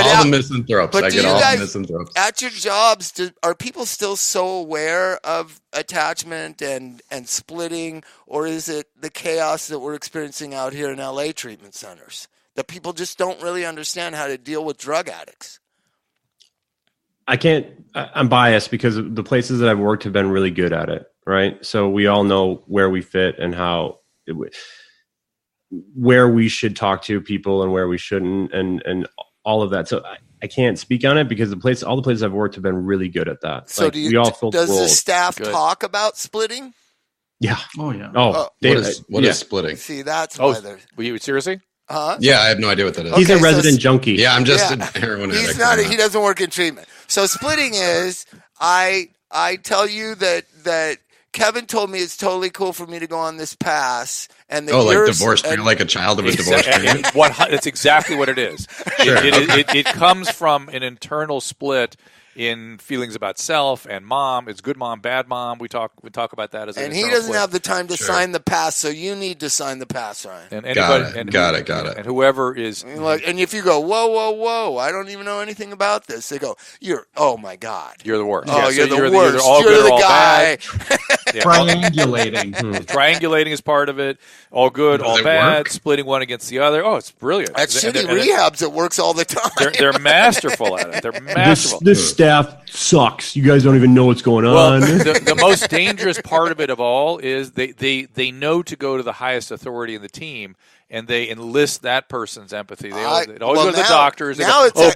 all the misanthropes. I get all the misanthropes. At your jobs, are people still so aware of attachment and splitting, or is it the chaos that we're experiencing out here in LA treatment centers? That people just don't really understand how to deal with drug addicts? I'm biased because the places that I've worked have been really good at it, right? So we all know where we fit and where we should talk to people and where we shouldn't and all of that. So I can't speak on it because all the places I've worked have been really good at that. So does the staff talk about splitting? Yeah. Oh, yeah. Oh, what is splitting? See, that's why they're... Were you seriously? Huh? Yeah, I have no idea what that is. He's a resident junkie. Yeah, I'm just a heroin addict. He's not. He doesn't work in treatment. So splitting is I tell you that Kevin told me it's totally cool for me to go on this pass, and that like divorce. You're like a child of a divorce. That's exactly what it is. Sure. It comes from an internal split in feelings about self and mom. It's good mom, bad mom. We talk about that as an and he doesn't have the time to sign the pass, so you need to sign the pass, Ryan. And anybody, got it. And whoever is and if you go, whoa, I don't even know anything about this, they go, oh my God, you're the worst. Oh, yeah, you're the worst. You're the guy. Triangulating. Triangulating is part of it. All good, all bad. Splitting one against the other. Oh, it's brilliant. At shitty rehabs, it works all the time. They're masterful at it. They're masterful. This staff sucks. You guys don't even know what's going on. The most dangerous part of it of all is they know to go to the highest authority in the team, and they enlist that person's empathy. They always go to the doctors.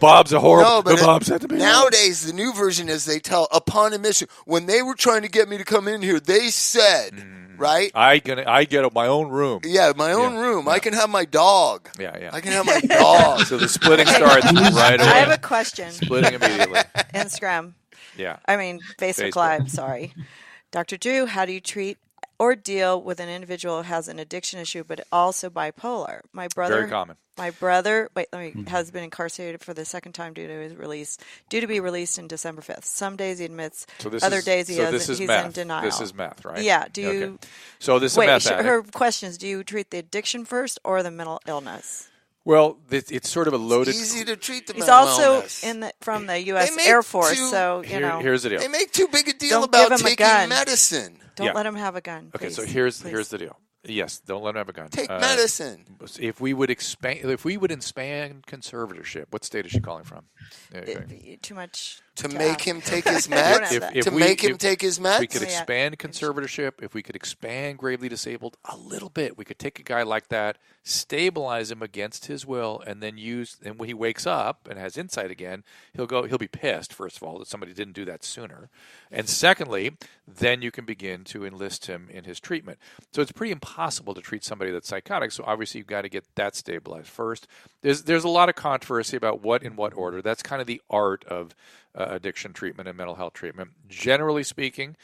Bob's a horrible. Bob's had to be. Nowadays, the new version is they tell upon admission when they were trying to get me to come in here, they said. Right? I get my own room. Yeah, my own room. Yeah. I can have my dog. Yeah. I can have my dog. So the splitting starts right away. I have a question. Splitting immediately. Instagram. Yeah. I mean, Facebook Live, sorry. Dr. Drew, how do you treat or deal with an individual who has an addiction issue but also bipolar? My brother... Very common. My brother has been incarcerated for the second time due to be released in December 5th. Some days he admits, other days he doesn't. He's in denial. This is meth, right? Yeah. Do you? So this is meth addict. Her question is: do you treat the addiction first or the mental illness? Well, it's sort of a loaded. It's easy to treat the He's mental also illness. from the U.S. Air Force, so here's the deal. They make too big a deal Don't about give him a taking gun. medicine. Don't let him have a gun. Okay, please. so here's Please. the deal. Yes, don't let him have a gun. Take medicine. If we would expand conservatorship, what state is she calling from? Too much To to make ask. him take his I don't meds? have that. If To we- make him if- take his We meds? could Oh, yeah. expand conservatorship. If we could expand gravely disabled a little bit, we could take a guy like that, stabilize him against his will, and then and when he wakes up and has insight again, he'll be pissed, first of all, that somebody didn't do that sooner. And secondly, then you can begin to enlist him in his treatment. So it's pretty impossible to treat somebody that's psychotic. So obviously you've got to get that stabilized first. There's a lot of controversy about what in what order. That's kind of the art of addiction treatment and mental health treatment. Generally speaking,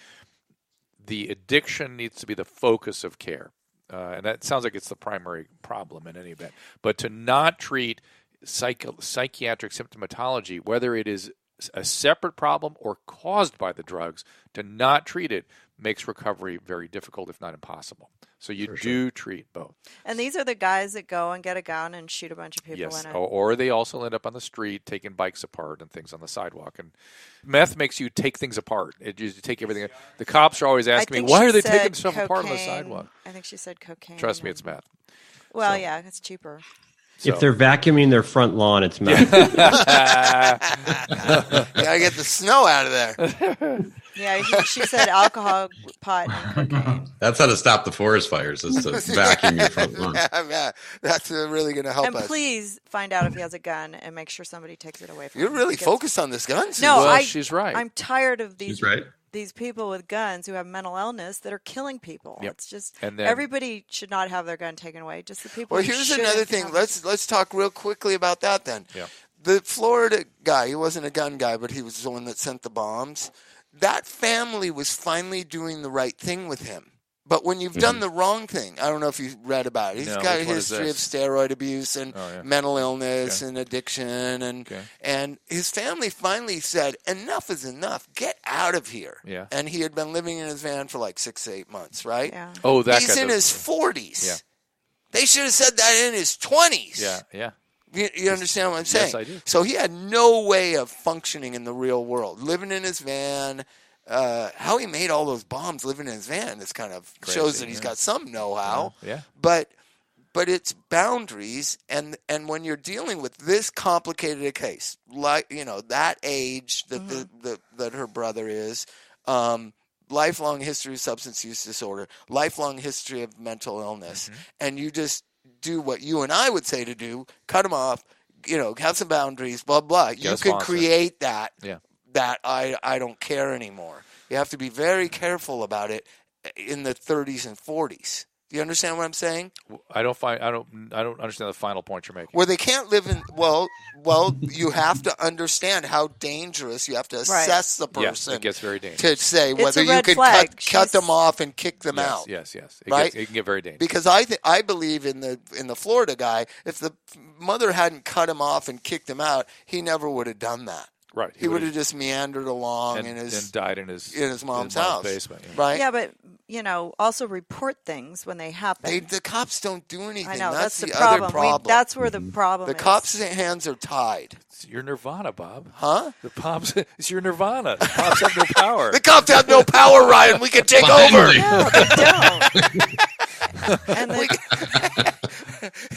the addiction needs to be the focus of care. And that sounds like it's the primary problem in any event. But to not treat psychiatric symptomatology, whether it is a separate problem or caused by the drugs, to not treat it makes recovery very difficult, if not impossible. So you treat both. And these are the guys that go and get a gun and shoot a bunch of people Yes, in it. or they also end up on the street taking bikes apart and things on the sidewalk. And meth makes you take things apart. You take everything. The cops are always asking me, why are they taking stuff apart on the sidewalk? I think she said cocaine. Trust me, it's meth. Well, yeah, it's cheaper. If they're vacuuming their front lawn, it's meth. Gotta get the snow out of there. Yeah, she said alcohol, pot, and cocaine. That's how to stop the forest fires, is to vacuum your front lawn. Yeah, that's really going to help And us. please find out if he has a gun and make sure somebody takes it away from him. You're really Because- focused on this gun. No, Well, she's right. I'm tired of these. She's right. These people with guns who have mental illness that are killing people. Yep. It's just And then- everybody should not have their gun taken away. Just the people. Well, who here's shouldn't another thing. have- Let's talk real quickly about that then. Yeah. The Florida guy, he wasn't a gun guy, but he was the one that sent the bombs. That family was finally doing the right thing with him. But when you've done the wrong thing, I don't know if you read about it. He's No, got a which one is history of this? steroid abuse and mental illness Okay. and addiction, Okay. and his family finally said, "Enough is enough. Get out of here." Yeah. And he had been living in his van for like 6 to 8 months, right? Yeah. Oh, that He's guy in does- his 40s. Yeah. They should have said that in his 20s. Yeah. You understand what I'm saying? Yes, I do. So he had no way of functioning in the real world. Living in his van, how he made all those bombs living in his van is kind of Crazy, shows that he's yeah. got some know-how. Yeah. But it's boundaries, and when you're dealing with this complicated a case, like that age that that her brother is, lifelong history of substance use disorder, lifelong history of mental illness, and you just do what you and I would say to do: cut them off, have some boundaries, blah blah. You a can sponsor. create that. Yeah. That I don't care anymore. You have to be very careful about it in the 30s and 40s. Do you understand what I'm saying? I don't understand the final point you're making. Where they can't live in well, you have to understand how dangerous. You have to assess the person. Yeah, it gets very dangerous. To say It's whether a you red can flag. cut them off and kick them out. Yes. It Right? can get very dangerous. Because I believe in the Florida guy. If the mother hadn't cut him off and kicked him out, he never would have done that. Right. He would have just meandered along and died in his mom's house basement. right? Yeah, but also report things when they happen. The cops don't do anything. I know that's the other problem. problem. That's where the problem The is. cops' hands are tied. It's your nirvana, Bob. Huh? The cops. It's your nirvana. The cops have no power. The cops have no power, Ryan. We can take Finally. over. No, they don't. and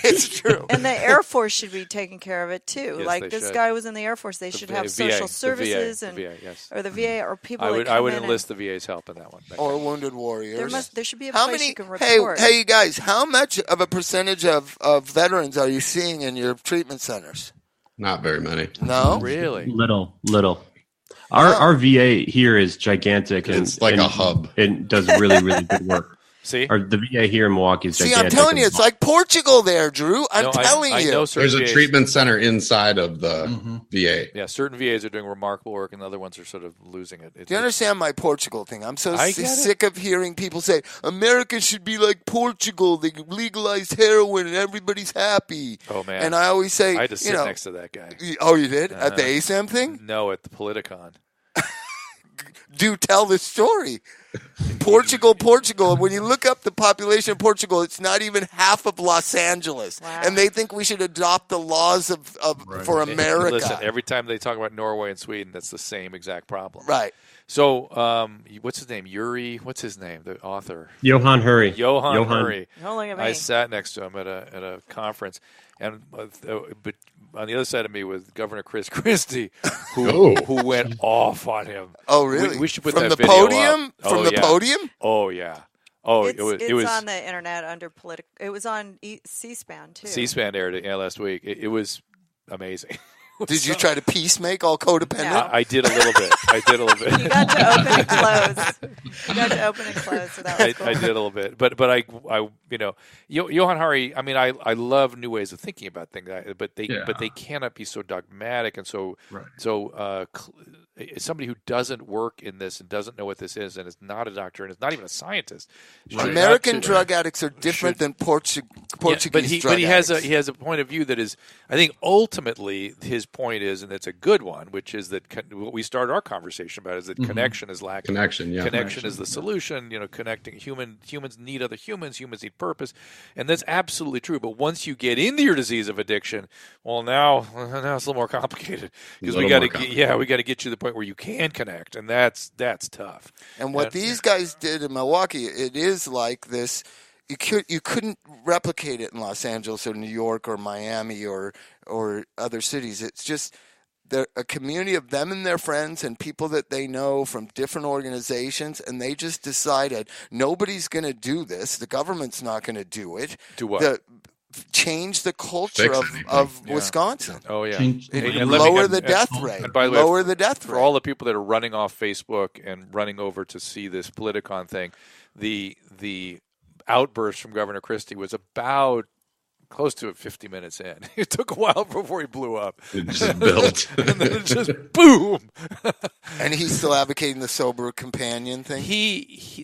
It's true. the Air Force should be taking care of it too. Yes, like they this should. guy was in the Air Force. They should have social services the VA, yes. or the VA or people. I that would come in enlist the VA's help in that one. Or wounded warriors. There should be a How place many? you can Hey, report. you guys. How much of a percentage of veterans are you seeing in your treatment centers? Not very many. No. Really? Little. Our VA here is gigantic. It's like a hub. It does really, really good work. See? The VA here in Milwaukee is See, gigantic. I'm telling you, it's like Portugal there, Drew. I'm No, telling I you. know certain There's a VAs treatment center inside of the VA. Yeah, certain VAs are doing remarkable work, and other ones are sort of losing it. Do you understand my Portugal thing? I'm so I get it. sick of hearing people say America should be like Portugal. They legalized heroin and everybody's happy. Oh, man. And I always say, I had to sit next to that guy. Oh, you did at the ASAM thing? No, at the Politicon. do tell the story. Portugal. When you look up the population of Portugal, it's not even half of Los Angeles. Wow. And they think we should adopt the laws for America. Listen, every time they talk about Norway and Sweden, that's the same exact problem. Right. So, what's his name? What's his name? The author? Johan Hurry. Johan Hurry. Don't look at me. I sat next to him at a conference, and but on the other side of me was Governor Chris Christie, who went off on him. Oh, really? We should put from that the video podium. up. From the podium. Oh yeah. Oh, it's it was on the internet under political. It was on C-SPAN too. C-SPAN aired it last week. It was amazing. Did you try to peacemake all codependent? No. I did a little bit. You got to open and close. So that was cool. I did a little bit, but I Johan Hari. I mean, I love new ways of thinking about things, but they cannot be so dogmatic and so somebody who doesn't work in this and doesn't know what this is and is not a doctor and is not even a scientist. American drug addicts are different than Portuguese but drug he addicts. he has a point of view that is, I think, ultimately his point is, and it's a good one, which is that what we started our conversation about is that connection is lacking. Connection is the solution. Connecting humans need other humans. Humans need purpose, and that's absolutely true. But once you get into your disease of addiction, well, now it's a little more complicated because we got to get you to the point where you can connect, and that's tough. And what these guys did in Milwaukee, it is like this. You couldn't replicate it in Los Angeles or New York or Miami or other cities. It's just a community of them and their friends and people that they know from different organizations, and they just decided nobody's going to do this. The government's not going to do it. Do what? Change the culture of Wisconsin. Oh yeah, and lower the death rate. And by the lower the death rate. For all the people that are running off Facebook and running over to see this Politicon thing, the outburst from Governor Christie was about close to 50 minutes in. It took a while before he blew up. It just built. And then it just boom. And he's still advocating the sober companion thing?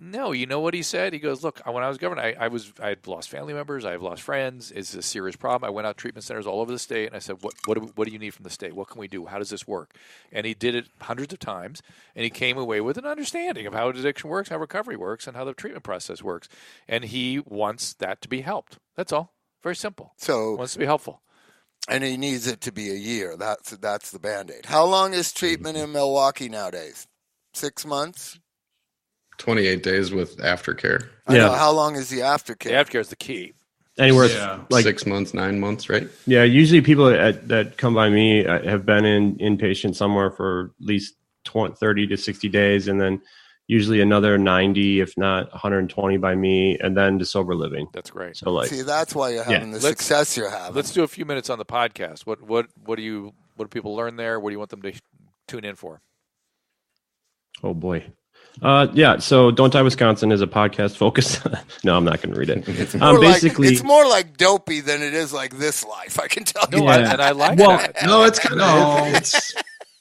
No, you know what he said? He goes, look, when I was governor, I had lost family members. I have lost friends. It's a serious problem. I went out to treatment centers all over the state, and I said, what do you need from the state? What can we do? How does this work? And he did it hundreds of times, and he came away with an understanding of how addiction works, how recovery works, and how the treatment process works. And he wants that to be helped. That's all. Very simple. So wants to be helpful. And he needs it to be a year. That's the Band-Aid. How long is treatment in Milwaukee nowadays? 6 months? 28 days with aftercare. I know. How long is the aftercare? The aftercare is the key. Anywhere like 6 months, 9 months, right? Yeah, usually people that come by me have been in inpatient somewhere for at least 30 to 60 days, and then usually another 90, if not 120 by me, and then to sober living. That's great. So see, that's why you're having the success you're having. Let's do a few minutes on the podcast. What do people learn there? What do you want them to tune in for? Oh boy. So Don't Die Wisconsin is a podcast focused. No, I'm not going to read it. It's more like Dopey than it is like This Life. I can tell you. And I like that. No, it's kind of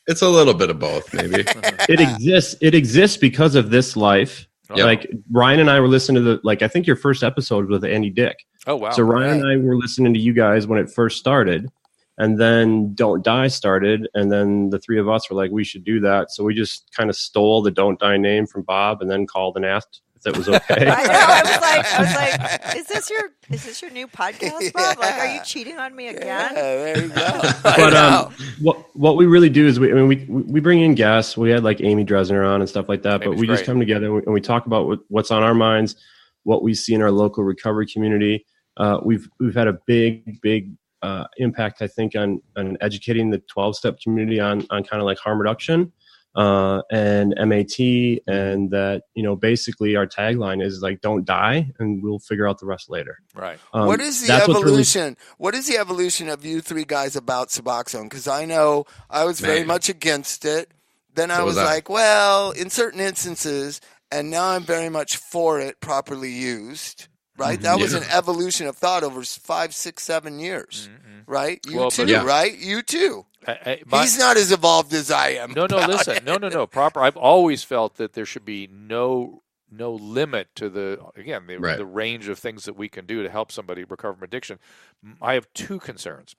it's a little bit of both, maybe. It exists because of This Life. Yep. Like Ryan and I were listening to I think your first episode was with Andy Dick. Oh wow! So Ryan and I were listening to you guys when it first started, and then Don't Die started, and then the three of us were like, we should do that. So we just kind of stole the Don't Die name from Bob, and then called and asked if that was okay. I know. I was like, is this your new podcast, Bob? Like, are you cheating on me again? Yeah, there you go. But what we really do is we bring in guests. We had like Amy Dresner on and stuff like that. But we just come together and we talk about what's on our minds, what we see in our local recovery community. We've had a big impact, I think, on educating the 12-step community on kind of like harm reduction and MAT, and that basically our tagline is like, don't die, and we'll figure out the rest later. Right. What is the evolution? What is the evolution of you three guys about Suboxone? Because I know I was very much against it. Then I was like, well, in certain instances, and now I'm very much for it properly used. Right? That was an evolution of thought over 5, 6, 7 years. Mm-hmm. Right? You too, right? You too. He's not as evolved as I am. No, listen. No. Proper. I've always felt that there should be no limit to the range of things that we can do to help somebody recover from addiction. I have two concerns.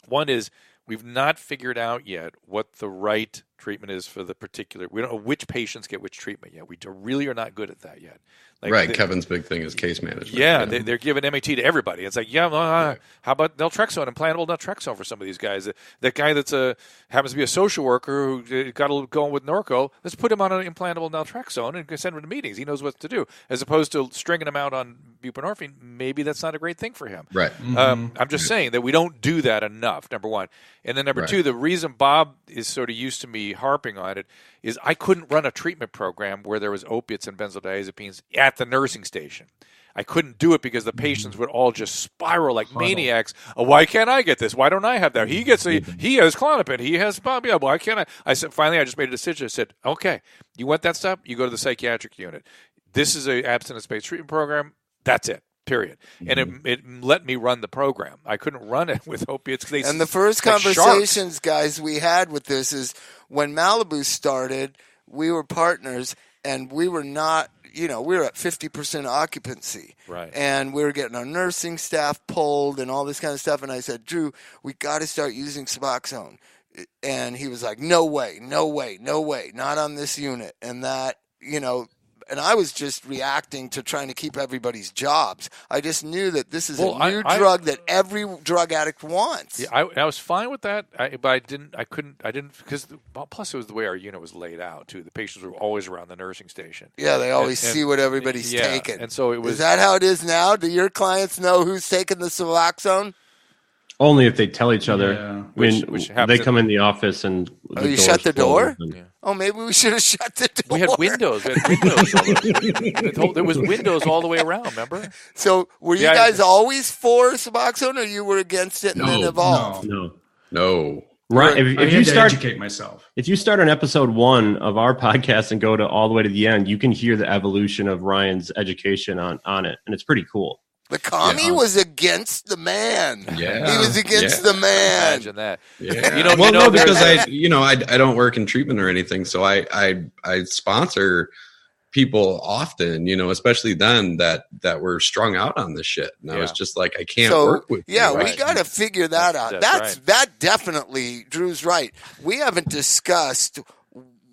One is we've not figured out yet what the right treatment is for the particular. We don't know which patients get which treatment yet. We really are not good at that yet. Kevin's big thing is case management. Yeah, they're giving MAT to everybody. It's like, how about naltrexone, implantable naltrexone for some of these guys? That guy that's happens to be a social worker who got going with Norco, let's put him on an implantable naltrexone and send him to meetings. He knows what to do. As opposed to stringing him out on buprenorphine, maybe that's not a great thing for him. Right. I'm just saying that we don't do that enough, number one. And then number two, the reason Bob is sort of used to me harping on it is I couldn't run a treatment program where there was opiates and benzodiazepines at the nursing station. I couldn't do it because the patients would all just spiral like maniacs. Oh, why can't I get this? Why don't I have that? He has Klonopin. He has Bob. Why can't I? I said, finally, I just made a decision. I said, okay, you want that stuff? You go to the psychiatric unit. This is an abstinence-based treatment program. That's it. Period. And it let me run the program. I couldn't run it with opiates. And the first conversations, guys, we had with this is when Malibu started, we were partners, and we were not, we were at 50% occupancy. Right. And we were getting our nursing staff pulled and all this kind of stuff. And I said, Drew, we got to start using Suboxone. And he was like, no way, not on this unit. And that, and I was just reacting to trying to keep everybody's jobs. I just knew that this is a new drug that every drug addict wants. Yeah, I was fine with that, but I didn't, because plus it was the way our unit was laid out, too. The patients were always around the nursing station. Yeah, they always see what everybody's taking. And so it was. Is that how it is now? Do your clients know who's taking the Suboxone? Only if they tell each other. Yeah. Which they come in the office and you shut the door? Yeah. Oh, maybe we should have shut the door. We had windows. There was windows all the way around, remember? So were you guys always for Suboxone, or you were against it and then evolved? No. Right. If you start educate myself. If you start on episode 1 of our podcast and go to all the way to the end, you can hear the evolution of Ryan's education on it, and it's pretty cool. The commie was against the man. Yeah, he was against the man. Imagine that. Yeah. Because I don't work in treatment or anything, so I sponsor people often, especially then that were strung out on this shit, and I was just like, I can't work with. Yeah, you. We got to figure that out. That definitely. Drew's right. We haven't discussed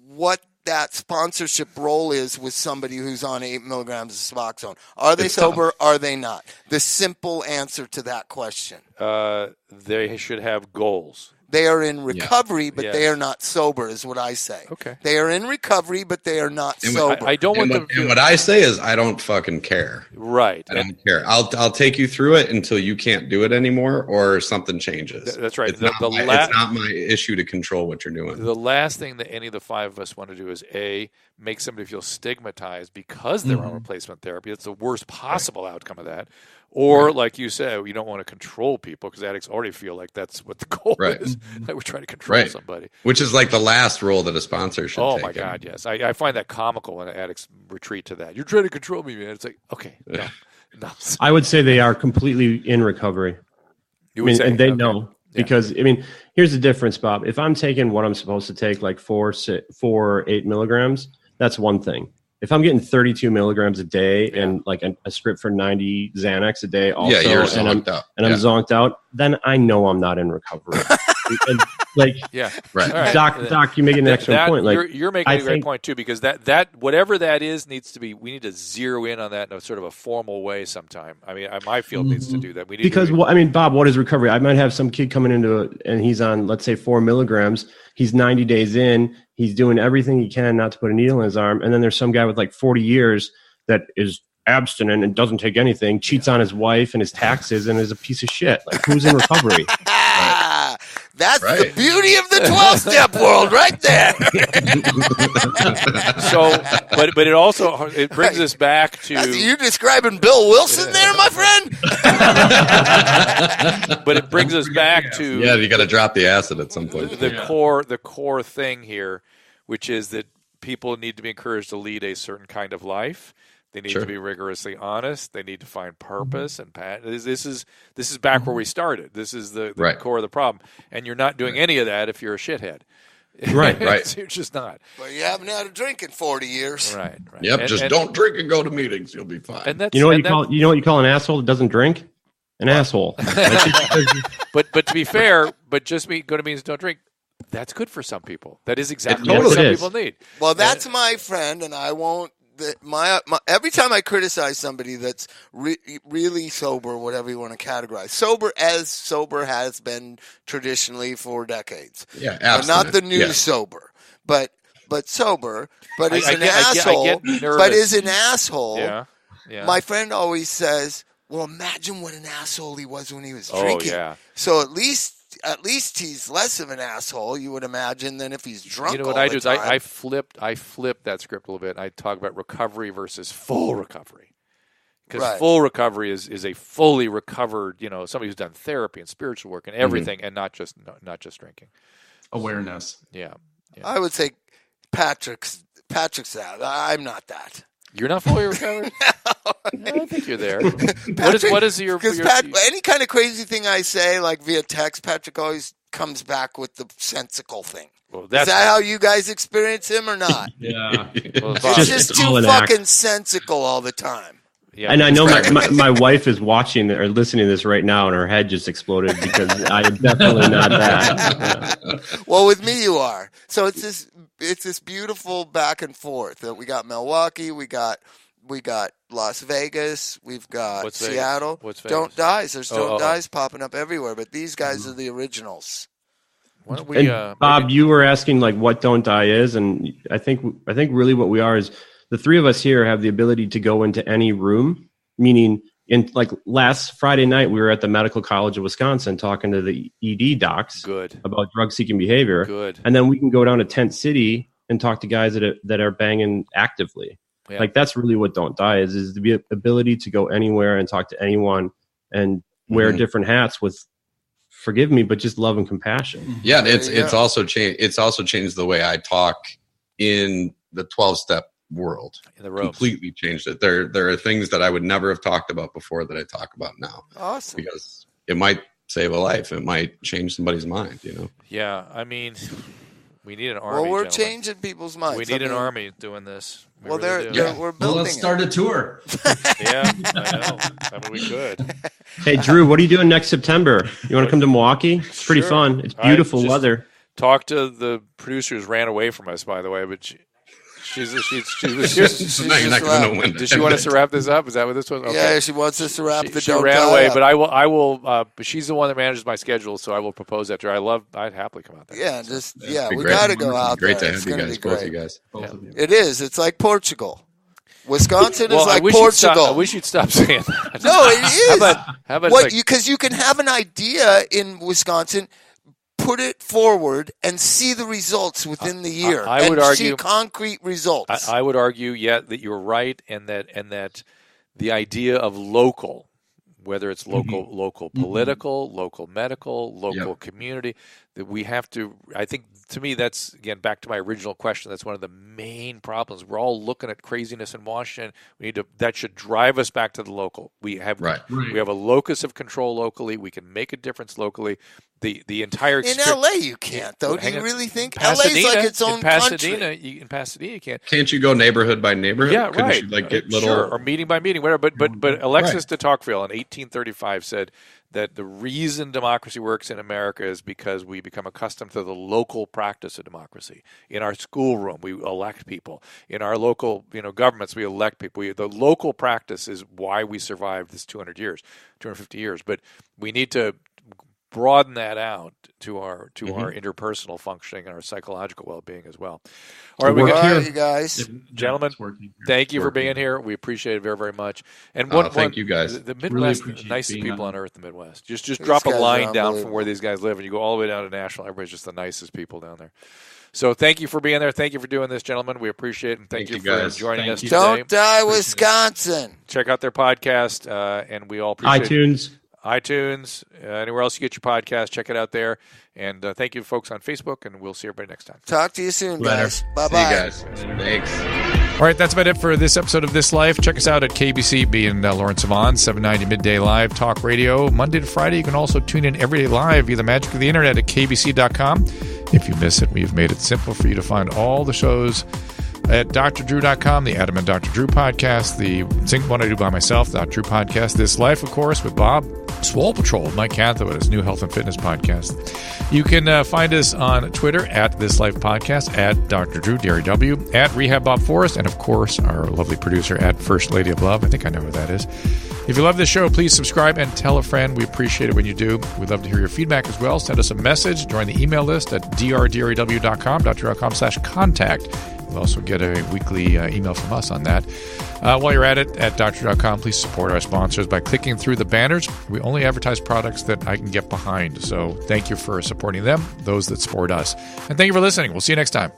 what that sponsorship role is with somebody who's on 8 milligrams of Suboxone. Are they sober? Are they not? The simple answer to that question. They should have goals. They are in recovery, but they are not sober, is what I say. Okay. They are in recovery, but they are not sober. I don't want them. And what I say is, I don't fucking care. Right. I don't care. I'll take you through it until you can't do it anymore, or something changes. That's right. It's not my issue to control what you're doing. The last thing that any of the 5 of us want to do is make somebody feel stigmatized because they're on replacement therapy. It's the worst possible outcome of that. Or, like you said, you don't want to control people because addicts already feel like that's what the goal is. Like we're trying to control somebody. Which is like the last role that a sponsor should take. Oh, my God, yes. I find that comical when addicts retreat to that. You're trying to control me, man. It's like, okay, no. I would say they are completely in recovery. And they know. Because, here's the difference, Bob. If I'm taking what I'm supposed to take, like 4 8 milligrams, that's one thing. If I'm getting 32 milligrams a day and like a script for 90 Xanax a day, also, you're zonked out. I'm zonked out, then I know I'm not in recovery. Doc, you make an excellent point. Like you're making a great point too, because that whatever that is needs to be. We need to zero in on that in a sort of a formal way sometime. My field needs to do that. Bob, what is recovery? I might have some kid coming into it and he's on, let's say, 4 milligrams. He's 90 days in. He's doing everything he can not to put a needle in his arm. And then there's some guy with like 40 years that is abstinent and doesn't take anything, cheats on his wife and his taxes, and is a piece of shit. Like, who's in recovery? That's the beauty of the 12-step world right there. So, but it also brings us back to... You describing Bill Wilson there, my friend? But it brings us back to... Yeah, you got to drop the acid at some point. The core thing here, which is that people need to be encouraged to lead a certain kind of life. They need to be rigorously honest. They need to find purpose and this is back where we started. This is the core of the problem. And you're not doing any of that if you're a shithead. Right. You're just not. Well, you haven't had a drink in 40 years. Right. Yep. Just don't drink and go to meetings. You'll be fine. And that's, you know what you call an asshole that doesn't drink? An asshole. But to be fair, go to meetings, don't drink. that's good for some people. That is exactly Yes, what some it is. people need. Well, that's my friend, and I won't. My every time I criticize somebody that's really sober, whatever you want to categorize, sober has been traditionally for decades. Yeah, absolutely. Not the new sober, but sober, but is an asshole. But is an asshole. Yeah. My friend always says, "Well, imagine what an asshole he was when he was drinking." Oh, yeah. So at least he's less of an asshole, you would imagine, than if he's drunk. You know what I do is I flipped that script a little bit. I talk about recovery versus full recovery, because full recovery is a fully recovered, somebody who's done therapy and spiritual work and everything, and not just drinking. Awareness. Yeah. I would say Patrick's that. I'm not that. You're not fully recovered? No, I think you're there. What is your... Because any kind of crazy thing I say, like via text, Patrick always comes back with the sensical thing. Well, is that how you guys experience him or not? Yeah. Well, it's just too fucking sensical all the time. Yeah, and I know my wife is watching or listening to this right now, and her head just exploded because I am definitely not that. Yeah. Well, with me you are. So it's this beautiful back and forth. We got Milwaukee, we got Las Vegas, we've got Seattle. What's Vegas? Don't Dies. There's Don't Dies popping up everywhere, but these guys are the originals. Why don't we, Bob, you were asking like what Don't Die is, and I think really what we are is the three of us here have the ability to go into any room, meaning in like last Friday night, we were at the Medical College of Wisconsin talking to the ED docs about drug-seeking behavior. Good. And then we can go down to Tent City and talk to guys that are banging actively. Yeah. Like that's really what Don't Die is the ability to go anywhere and talk to anyone and wear different hats with, forgive me, but just love and compassion. Yeah, it's also changed. It's also changed the way I talk in the 12-step world. In the ropes. Completely changed it. There are things that I would never have talked about before that I talk about now. Awesome. Because it might save a life. It might change somebody's mind, Yeah, I mean, we need an army. Well, we're gentlemen. changing people's minds. We need an army doing this. We're building let's start a tour. Yeah, I know. I mean, we could. Hey, Drew, what are you doing next September? You want to come to Milwaukee? It's pretty fun. It's beautiful weather. Talked to the producers, ran away from us, by the way, but she's now you're not going to win. Does she want us to wrap this up? Is that what this was? Okay. Yeah, she wants us to wrap the. She ran away, but I will. But she's the one that manages my schedule, so I will propose that to her. I'd happily come out there. Yeah, we got to go out there. Great to have you guys, both you guys. It is. It's like Portugal. Wisconsin is like Portugal. I wish you'd stop saying that. No, it is. How about because you can have an idea in Wisconsin, put it forward, and see the results within the year. I would argue see concrete results. I would argue, that you're right, and that the idea of local, whether it's local political, local medical, local community, that we have to. I think to me that's again back to my original question. That's one of the main problems. We're all looking at craziness in Washington. That should drive us back to the local. We have we have a locus of control locally. We can make a difference locally. The entire in LA you can't though. Do you really think Pasadena, LA's like its own country? In Pasadena you can't. Can't you go neighborhood by neighborhood? Yeah, right. You, get little or meeting by meeting, whatever. But Alexis de Tocqueville in 1835 said that the reason democracy works in America is because we become accustomed to the local practice of democracy. In our schoolroom, we elect people. In our local, governments, we elect people. The local practice is why we survived this 250 years. But we need to broaden that out to our interpersonal functioning and our psychological well-being as well. All right, you guys, gentlemen. Thank you for being here. We appreciate it very, very much. And thank you guys. The Midwest, really the nicest people on earth. The Midwest. Just drop a line down from where these guys live, and you go all the way down to Nashville. Everybody's just the nicest people down there. So thank you for being there. Thank you for doing this, gentlemen. We appreciate it, and thank you for joining us today. Don't Die, Wisconsin. Check out their podcast, and we all appreciate iTunes, anywhere else you get your podcast, check it out there. And thank you, folks, on Facebook, and we'll see everybody next time. Talk to you soon, guys. Bye-bye. See you guys. Thanks. All right, that's about it for this episode of This Life. Check us out at KBC in Lawrence Savon, 790 Midday Live Talk Radio, Monday to Friday. You can also tune in every day live via the magic of the internet at kbc.com. If you miss it, we've made it simple for you to find all the shows at drdrew.com, the Adam and Dr. Drew podcast, the Sing What I Do By Myself, Dr. Drew podcast, This Life, of course, with Bob, Swole Patrol, Mike Cantho at his new health and fitness podcast. You can find us on Twitter at This Life Podcast, at Dr. Drew, Derry W, at Rehab Bob Forrest, and of course, our lovely producer at First Lady of Love. I think I know who that is. If you love this show, please subscribe and tell a friend. We appreciate it when you do. We'd love to hear your feedback as well. Send us a message. Join the email list at drdraw.com/contact. You'll also get a weekly email from us on that. While you're at it, at drdrew.com, please support our sponsors by clicking through the banners. We only advertise products that I can get behind. So thank you for supporting them, those that support us. And thank you for listening. We'll see you next time.